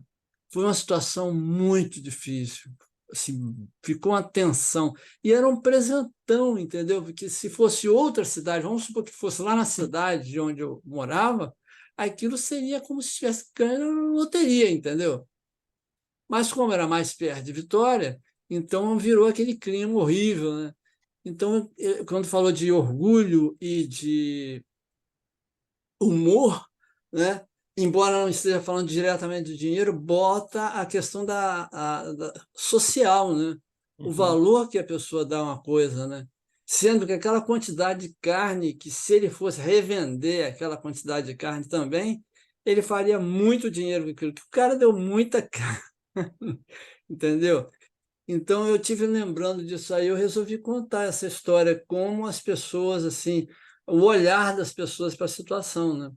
foi uma situação muito difícil. Assim, ficou uma tensão. E era um presentão, entendeu? Porque se fosse outra cidade, vamos supor que fosse lá na cidade de onde eu morava, aquilo seria como se tivesse ganho na loteria, entendeu? Mas como era mais perto de Vitória, então virou aquele clima horrível, né? Então, quando falou de orgulho e de humor, né? Embora não esteja falando diretamente de dinheiro, bota a questão da social, né? O Uhum. valor que a pessoa dá a uma coisa, né? Sendo que aquela quantidade de carne, que se ele fosse revender aquela quantidade de carne também, ele faria muito dinheiro com aquilo, que o cara deu muita carne, entendeu? Então eu tive lembrando disso aí, eu resolvi contar essa história, como as pessoas, assim, o olhar das pessoas para a situação, né?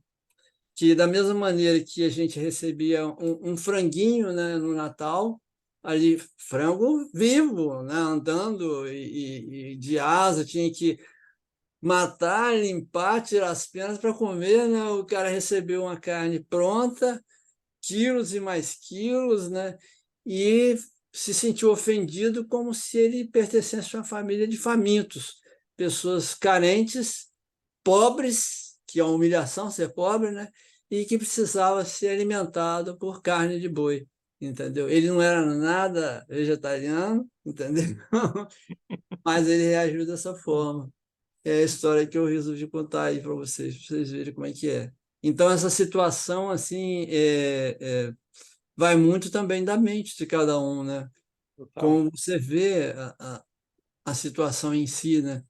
Que da mesma maneira que a gente recebia um franguinho, né, no Natal, ali frango vivo, né, andando e de asa, tinha que matar, limpar, tirar as penas para comer, né? O cara recebeu uma carne pronta, quilos e mais quilos, né? E se sentiu ofendido como se ele pertencesse a uma família de famintos, pessoas carentes, pobres, que é uma humilhação ser pobre, né? E que precisava ser alimentado por carne de boi, entendeu? Ele não era nada vegetariano, entendeu? Mas ele reagiu dessa forma. É a história que eu resolvi contar aí para vocês verem como é que é. Então, essa situação, assim, vai muito também da mente de cada um, né? Total. Como você vê a situação em si, né?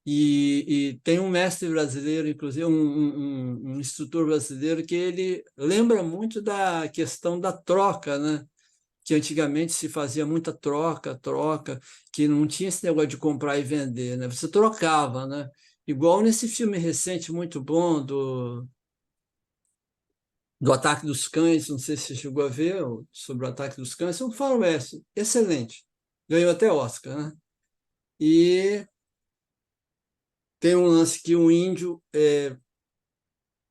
E tem um mestre brasileiro, inclusive um instrutor brasileiro, que ele lembra muito da questão da troca, né? Que antigamente se fazia muita troca, que não tinha esse negócio de comprar e vender, né? Você trocava, né? Igual nesse filme recente muito bom do Ataque dos Cães, não sei se você chegou a ver, sobre o Ataque dos Cães, é um faroeste excelente, ganhou até Oscar, né? E tem um lance que um índio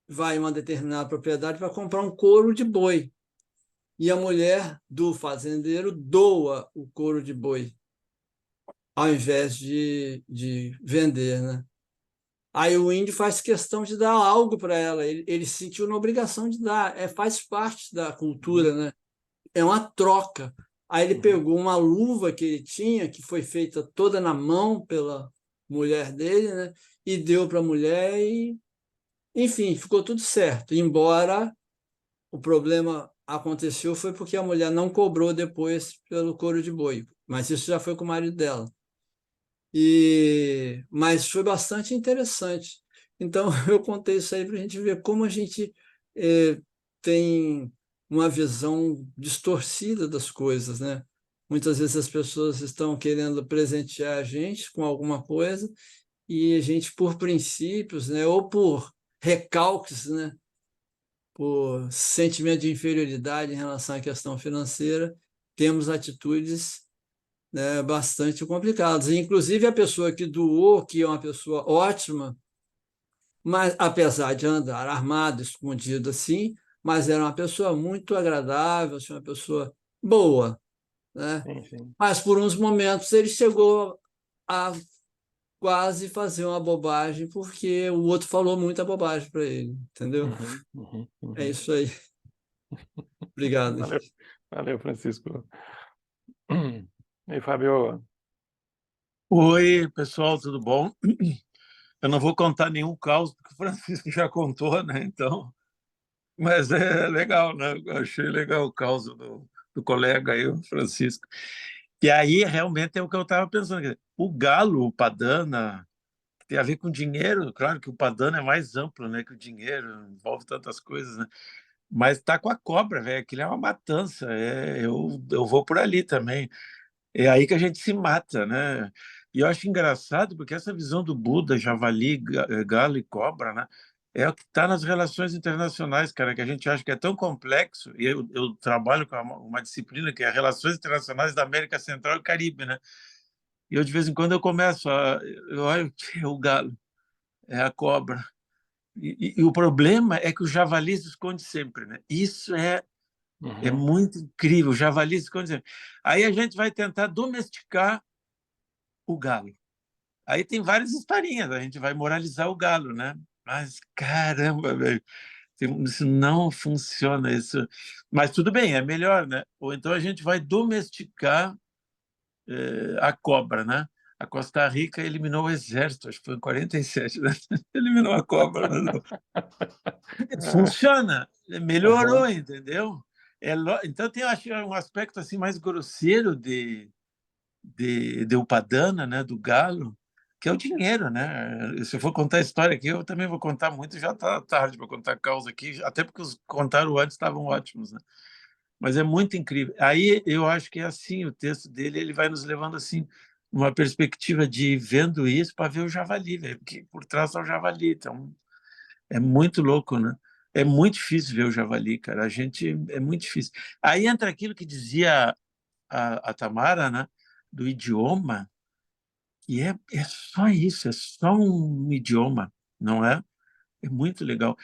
vai em uma determinada propriedade para comprar um couro de boi, e a mulher do fazendeiro doa o couro de boi, ao invés de vender, né? Aí o índio faz questão de dar algo para ela, ele se sentiu na obrigação de dar, faz parte da cultura, né? É uma troca. Aí ele Uhum. pegou uma luva que ele tinha, que foi feita toda na mão pela mulher dele, né? E deu para a mulher e, enfim, ficou tudo certo. Embora o problema aconteceu foi porque a mulher não cobrou depois pelo couro de boi, mas isso já foi com o marido dela. Mas foi bastante interessante. Então, eu contei isso aí para a gente ver como a gente tem uma visão distorcida das coisas, né? Muitas vezes as pessoas estão querendo presentear a gente com alguma coisa e a gente, por princípios, né, ou por recalques, né, por sentimento de inferioridade em relação à questão financeira, temos atitudes, né, bastante complicadas. Inclusive, a pessoa que doou, que é uma pessoa ótima, mas apesar de andar armado, escondido assim, mas era uma pessoa muito agradável, assim, uma pessoa boa, né? Sim, sim. Mas por uns momentos ele chegou a quase fazer uma bobagem, porque o outro falou muita bobagem para ele, entendeu? Uhum, uhum, É uhum. isso aí. Obrigado. Valeu, valeu, Francisco. E aí, Fábio? Oi, pessoal, tudo bom? Eu não vou contar nenhum caos, porque o Francisco já contou, né? Então, Mas é legal, né? Eu achei legal o caso do colega aí, o Francisco. E aí, realmente, é o que eu estava pensando. Quer dizer, o galo, o Padana, tem a ver com dinheiro. Claro que o Padana é mais amplo, né, que o dinheiro, envolve tantas coisas, né? Mas tá com a cobra, velho. Aquilo é uma matança. Eu vou por ali também. É aí que a gente se mata, né? E eu acho engraçado porque essa visão do Buda, javali, galo e cobra, né? É o que está nas relações internacionais, cara, que a gente acha que é tão complexo. E eu trabalho com uma disciplina que é Relações Internacionais da América Central e Caribe, né? E eu, de vez em quando, eu começo eu olho, é o galo, é a cobra. E o problema é que o javali se esconde sempre, né? Isso é Uhum. muito incrível, o javali se esconde sempre. Aí a gente vai tentar domesticar o galo. Aí tem várias historinhas, a gente vai moralizar o galo, né? Mas caramba, velho, isso não funciona isso. Mas tudo bem, é melhor, né? Ou então a gente vai domesticar a cobra, né? A Costa Rica eliminou o exército, acho que foi em 47, né? Eliminou a cobra. Né? Funciona, melhorou, Aham. entendeu? Então tem, acho, um aspecto assim mais grosseiro de Upadana, né, do galo, que é o dinheiro, né? Se eu for contar a história aqui, eu também vou contar muito, já está tarde para contar a causa aqui, até porque os que contaram antes estavam ótimos, né? Mas é muito incrível. Aí eu acho que é assim, o texto dele, ele vai nos levando assim uma perspectiva de vendo isso para ver o javali, velho, porque por trás está o javali, então é muito louco, né? É muito difícil ver o javali, cara. A gente é muito difícil. Aí entra aquilo que dizia a Tamara, né? Do idioma, e é só isso, é só um idioma, não é? É muito legal.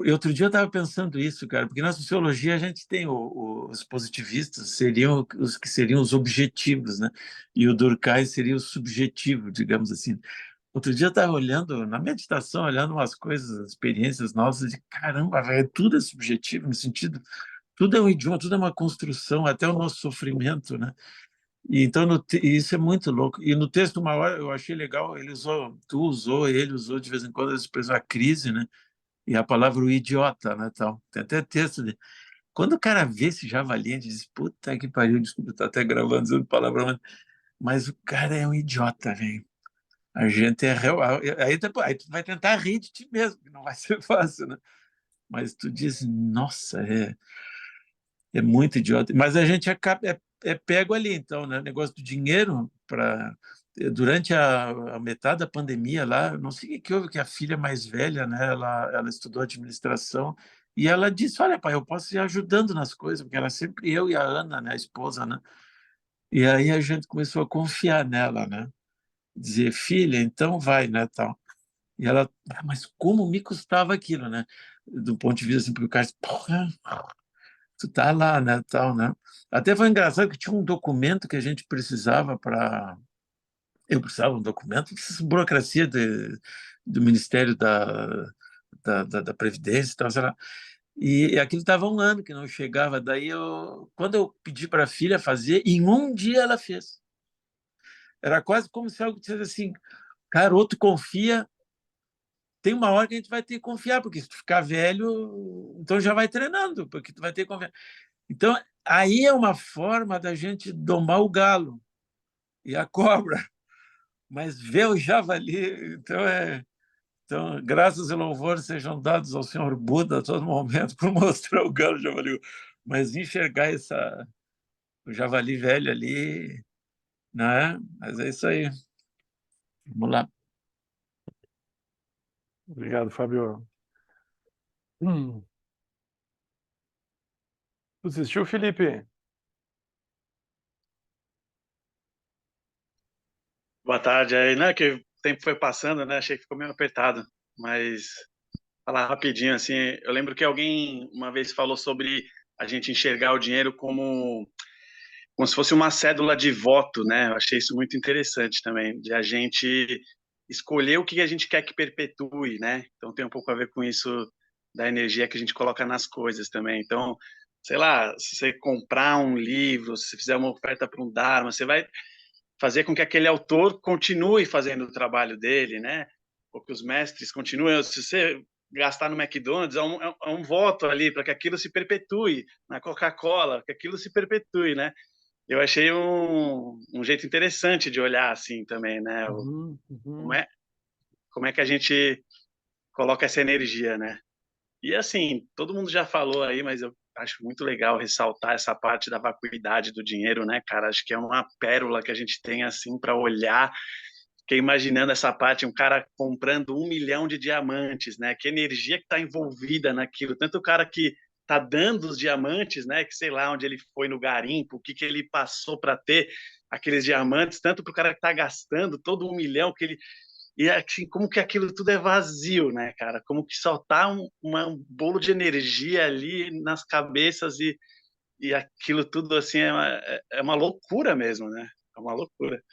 E outro dia eu estava pensando isso, cara, porque na sociologia a gente tem os positivistas, seriam os que seriam os objetivos, né? E o Durkheim seria o subjetivo, digamos assim. Outro dia eu estava olhando, na meditação, olhando umas coisas, experiências nossas, de caramba, velho, tudo é subjetivo, no sentido, tudo é um idioma, tudo é uma construção, até o nosso sofrimento, né? E então e isso é muito louco. E no texto maior eu achei legal, ele usou de vez em quando a expressão a crise, né? E a palavra o idiota, né? Tal. Tem até texto de quando o cara vê esse javali, a gente diz, puta que pariu, desculpa, tá até gravando dizendo palavrão, mas o cara é um idiota, velho. A gente é real. Aí, depois, aí tu vai tentar rir de ti mesmo, que não vai ser fácil, né? Mas tu diz, nossa, é muito idiota. Mas a gente é pego ali, então, né? O negócio do dinheiro para durante a metade da pandemia lá, não sei o que houve, que a filha mais velha, né? Ela estudou administração e ela disse, olha, pai, eu posso ir ajudando nas coisas, porque era sempre eu e a Ana, né? A esposa, né? E aí a gente começou a confiar nela, né? Dizer, filha, então vai, né? Tal. E ela, mas como me custava aquilo, né? Do ponto de vista assim, porque o cara, porra, tu tá lá, né, tal, né? Até foi engraçado que tinha um documento que a gente precisava para... Eu precisava de um documento, burocracia do Ministério da Previdência e tal, sei lá. E aquilo estava um ano que não chegava. Daí, quando eu pedi para a filha fazer, em um dia ela fez. Era quase como se algo dissesse assim, cara, outro confia, tem uma hora que a gente vai ter que confiar, porque se tu ficar velho, então já vai treinando, porque tu vai ter que confiar. Então, aí é uma forma da gente domar o galo e a cobra, mas ver o javali, então, graças e louvores sejam dados ao Senhor Buda a todo momento por mostrar o galo e o javali, mas enxergar o javali velho ali, né? Mas é isso aí. Vamos lá. Obrigado, Fábio. Hum. Tu assistiu, Felipe? Boa tarde. Aí, não é que o tempo foi passando, né? Achei que ficou meio apertado, mas falar rapidinho assim, eu lembro que alguém uma vez falou sobre a gente enxergar o dinheiro como se fosse uma cédula de voto, né? Eu achei isso muito interessante também, de a gente escolher o que a gente quer que perpetue, né? Então tem um pouco a ver com isso da energia que a gente coloca nas coisas também. Então, sei lá, se você comprar um livro, se você fizer uma oferta para um Dharma, você vai fazer com que aquele autor continue fazendo o trabalho dele, né? Ou que os mestres continuem. Se você gastar no McDonald's é um voto ali para que aquilo se perpetue, na Coca-Cola, que aquilo se perpetue, né? Eu achei um jeito interessante de olhar assim também, né? Como é, como é que a gente coloca essa energia, né? E assim, todo mundo já falou aí, mas eu acho muito legal ressaltar essa parte da vacuidade do dinheiro, né, cara? Acho que é uma pérola que a gente tem assim para olhar. Fiquei imaginando essa parte, um cara comprando 1 milhão de diamantes, né? Que energia que está envolvida naquilo. Tanto o cara que está dando os diamantes, né? Que sei lá onde ele foi no garimpo, o que ele passou para ter aqueles diamantes, tanto para o cara que está gastando todo 1 milhão que ele e assim, como que aquilo tudo é vazio, né, cara? Como que só tá um bolo de energia ali nas cabeças e aquilo tudo assim é uma loucura mesmo, né? É uma loucura.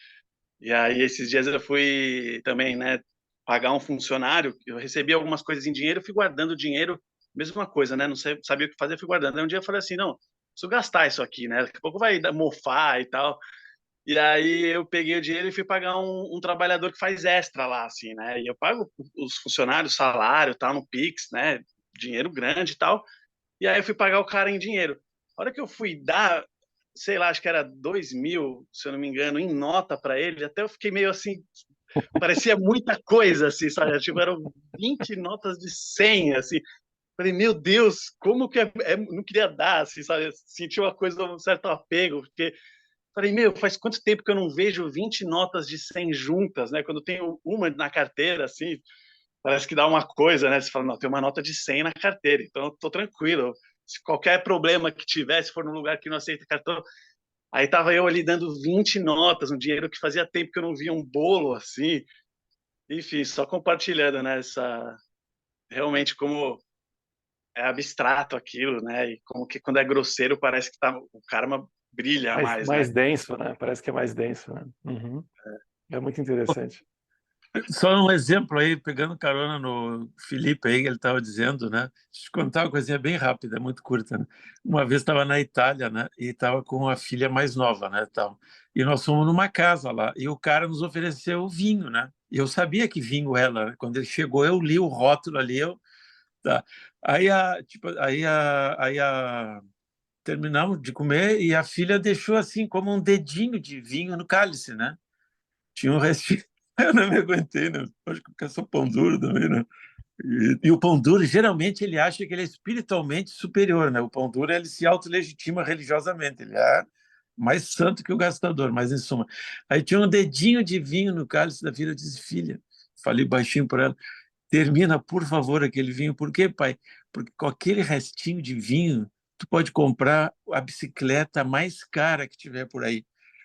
E aí esses dias eu fui também, né, pagar um funcionário, eu recebi algumas coisas em dinheiro, fui guardando o dinheiro, mesma coisa, né? Não sabia o que fazer, fui guardando. Aí um dia eu falei assim, não, preciso gastar isso aqui, né? Daqui a pouco vai mofar e tal. E aí eu peguei o dinheiro e fui pagar um trabalhador que faz extra lá, assim, né? E eu pago os funcionários, salário, tal, no Pix, né? Dinheiro grande e tal. E aí eu fui pagar o cara em dinheiro. A hora que eu fui dar, sei lá, acho que era 2.000, se eu não me engano, em nota para ele, até eu fiquei meio assim, parecia muita coisa, assim, sabe? Tipo, eram 20 notas de 100, assim. Falei, meu Deus, como que não queria dar, assim, sabe? Senti uma coisa, um certo apego, porque falei, meu, faz quanto tempo que eu não vejo 20 notas de 100 juntas, né? Quando tem uma na carteira, assim, parece que dá uma coisa, né? Você fala, não, tem uma nota de 100 na carteira, então eu tô tranquilo. Se qualquer problema que tiver, se for num lugar que não aceita cartão, aí tava eu ali dando 20 notas, um dinheiro que fazia tempo que eu não via um bolo, assim. Enfim, só compartilhando, né? Realmente como é abstrato aquilo, né? E como que quando é grosseiro parece que o karma brilha mais, né? Mais denso, né? Parece que é mais denso, né? Uhum. É muito interessante. Só um exemplo aí, pegando carona no Felipe aí, que ele estava dizendo, né? Deixa eu te contar uma coisinha bem rápida, muito curta, né? Uma vez estava na Itália, né? E estava com a filha mais nova, né? Tal. E nós fomos numa casa lá, e o cara nos ofereceu vinho, né? E eu sabia que vinho era, né? Quando ele chegou, eu li o rótulo ali, tá. Terminamos de comer e a filha deixou assim como um dedinho de vinho no cálice, né? Tinha um restinho. Eu não me aguentei, né? Acho que eu sou pão duro também, né? E o pão duro, geralmente, ele acha que ele é espiritualmente superior, né? O pão duro, ele se autolegitima religiosamente, ele é mais santo que o gastador, mas em suma. Aí tinha um dedinho de vinho no cálice da filha, eu disse, filha, falei baixinho para ela, termina, por favor, aquele vinho. Por quê, pai? Porque com aquele restinho de vinho, tu pode comprar a bicicleta mais cara que tiver por aí.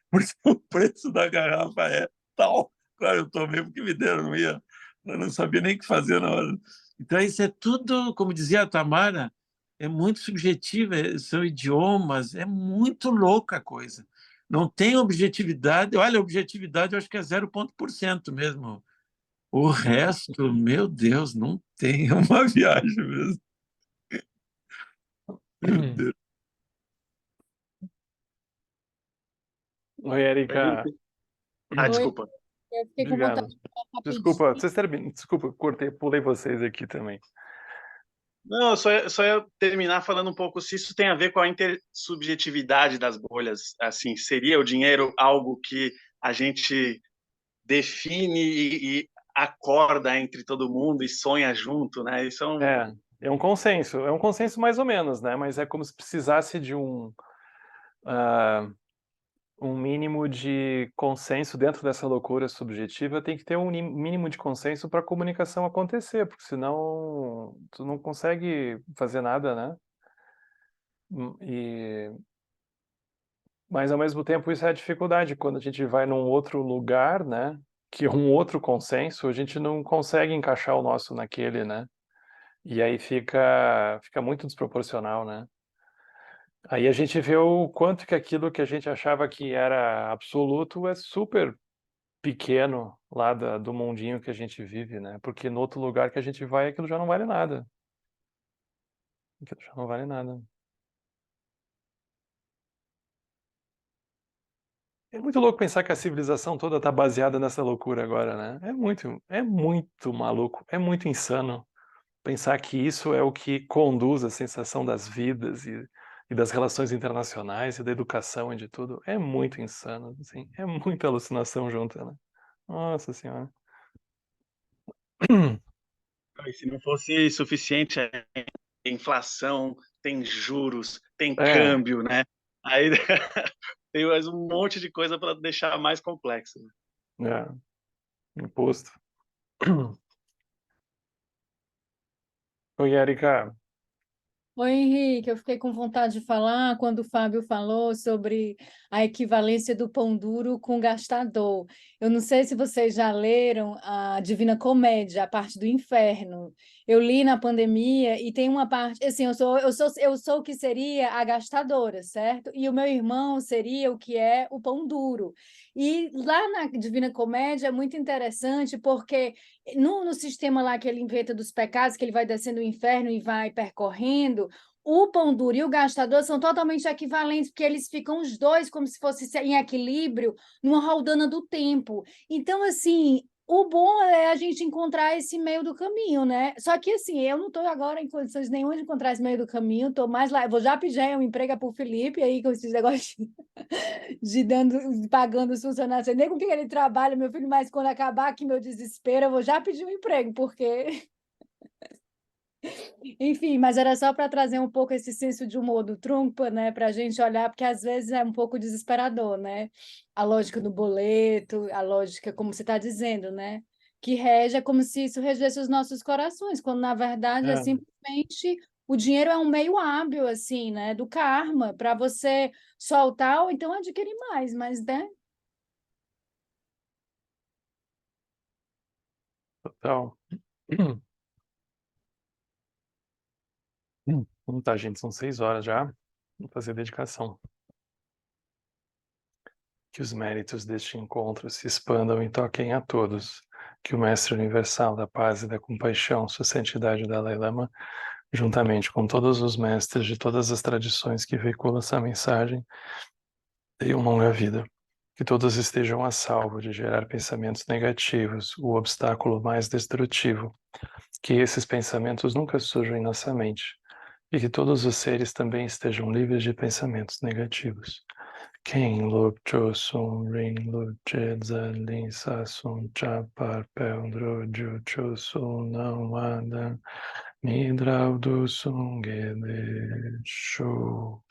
Porque o preço da garrafa é tal. Claro, eu tomei porque me deram, eu não sabia nem o que fazer na hora. Então, isso é tudo, como dizia a Tamara, é muito subjetivo, são idiomas, é muito louca a coisa. Não tem objetividade. Olha, a objetividade eu acho que é 0% mesmo. O resto, meu Deus, não tem. É uma viagem mesmo. Meu Deus. Oi, Erika. Ah, Oi, desculpa. eu fiquei com Obrigado. vontade de falar rapidinho. Desculpa, vocês terminam. Desculpa, cortei, pulei vocês aqui também. Não, eu só ia terminar falando um pouco se isso tem a ver com a intersubjetividade das bolhas. Assim, seria o dinheiro algo que a gente define e acorda entre todo mundo e sonha junto, né? Isso é um... É um consenso mais ou menos, né? Mas é como se precisasse de um mínimo de consenso dentro dessa loucura subjetiva, tem que ter um mínimo de consenso para a comunicação acontecer, porque senão tu não consegue fazer nada, né? Mas ao mesmo tempo isso é a dificuldade, quando a gente vai num outro lugar, né? Que é um outro consenso, a gente não consegue encaixar o nosso naquele, né? E aí fica muito desproporcional, né? Aí a gente vê o quanto que aquilo que a gente achava que era absoluto é super pequeno lá do mundinho que a gente vive, né? Porque no outro lugar que a gente vai, aquilo já não vale nada. Aquilo já não vale nada. É muito louco pensar que a civilização toda está baseada nessa loucura agora, né? É muito maluco, é muito insano pensar que isso é o que conduz a sensação das vidas e das relações internacionais e da educação e de tudo, é muito insano, assim, é muita alucinação junta, né? Nossa Senhora. E se não fosse suficiente, tem inflação, tem juros, tem É, câmbio, né? Aí tem mais um monte de coisa para deixar mais complexo. é, imposto. Oi, Erika. Oi, Henrique, eu fiquei com vontade de falar quando o Fábio falou sobre a equivalência do pão duro com gastador. Eu não sei se vocês já leram a Divina Comédia, a parte do inferno. Eu li na pandemia e tem uma parte, assim, eu sou o que seria a gastadora, certo? E o meu irmão seria o que é o pão duro. E lá na Divina Comédia é muito interessante porque no sistema lá que ele inventa dos pecados, que ele vai descendo o inferno e vai percorrendo, o pão duro e o gastador são totalmente equivalentes, porque eles ficam os dois como se fossem em equilíbrio, numa roldana do tempo. Então, assim, o bom é a gente encontrar esse meio do caminho, né? Só que, assim, eu não estou agora em condições nenhuma de encontrar esse meio do caminho, estou mais lá, eu vou já pedir um emprego para o Felipe, aí com esses negócios pagando os funcionários. Eu nem com quem ele trabalha, meu filho, mas quando acabar aqui meu desespero, eu vou já pedir um emprego, porque enfim, mas era só para trazer um pouco esse senso de humor do Trump, né, para a gente olhar, porque às vezes é um pouco desesperador, né? A lógica do boleto, a lógica, como você está dizendo, né? Que rege, é como se isso regesse os nossos corações, quando na verdade é É, simplesmente o dinheiro é um meio hábil, assim, né? Do karma, para você soltar ou então adquirir mais, mas, né? total. Tá, gente, são 6 horas já. Vou fazer dedicação. Que os méritos deste encontro se expandam e toquem a todos. Que o Mestre Universal da Paz e da Compaixão, Sua Santidade o Dalai Lama, juntamente com todos os mestres de todas as tradições que veiculam essa mensagem, tenham longa vida. Que todos estejam a salvo de gerar pensamentos negativos, o obstáculo mais destrutivo. Que esses pensamentos nunca surjam em nossa mente. E que todos os seres também estejam livres de pensamentos negativos. Quem Luk Chosun Rin Luk Chedza Lin Sasun Chapar Peldro Ju Chosun Não Adan Midrau do Sungede Show.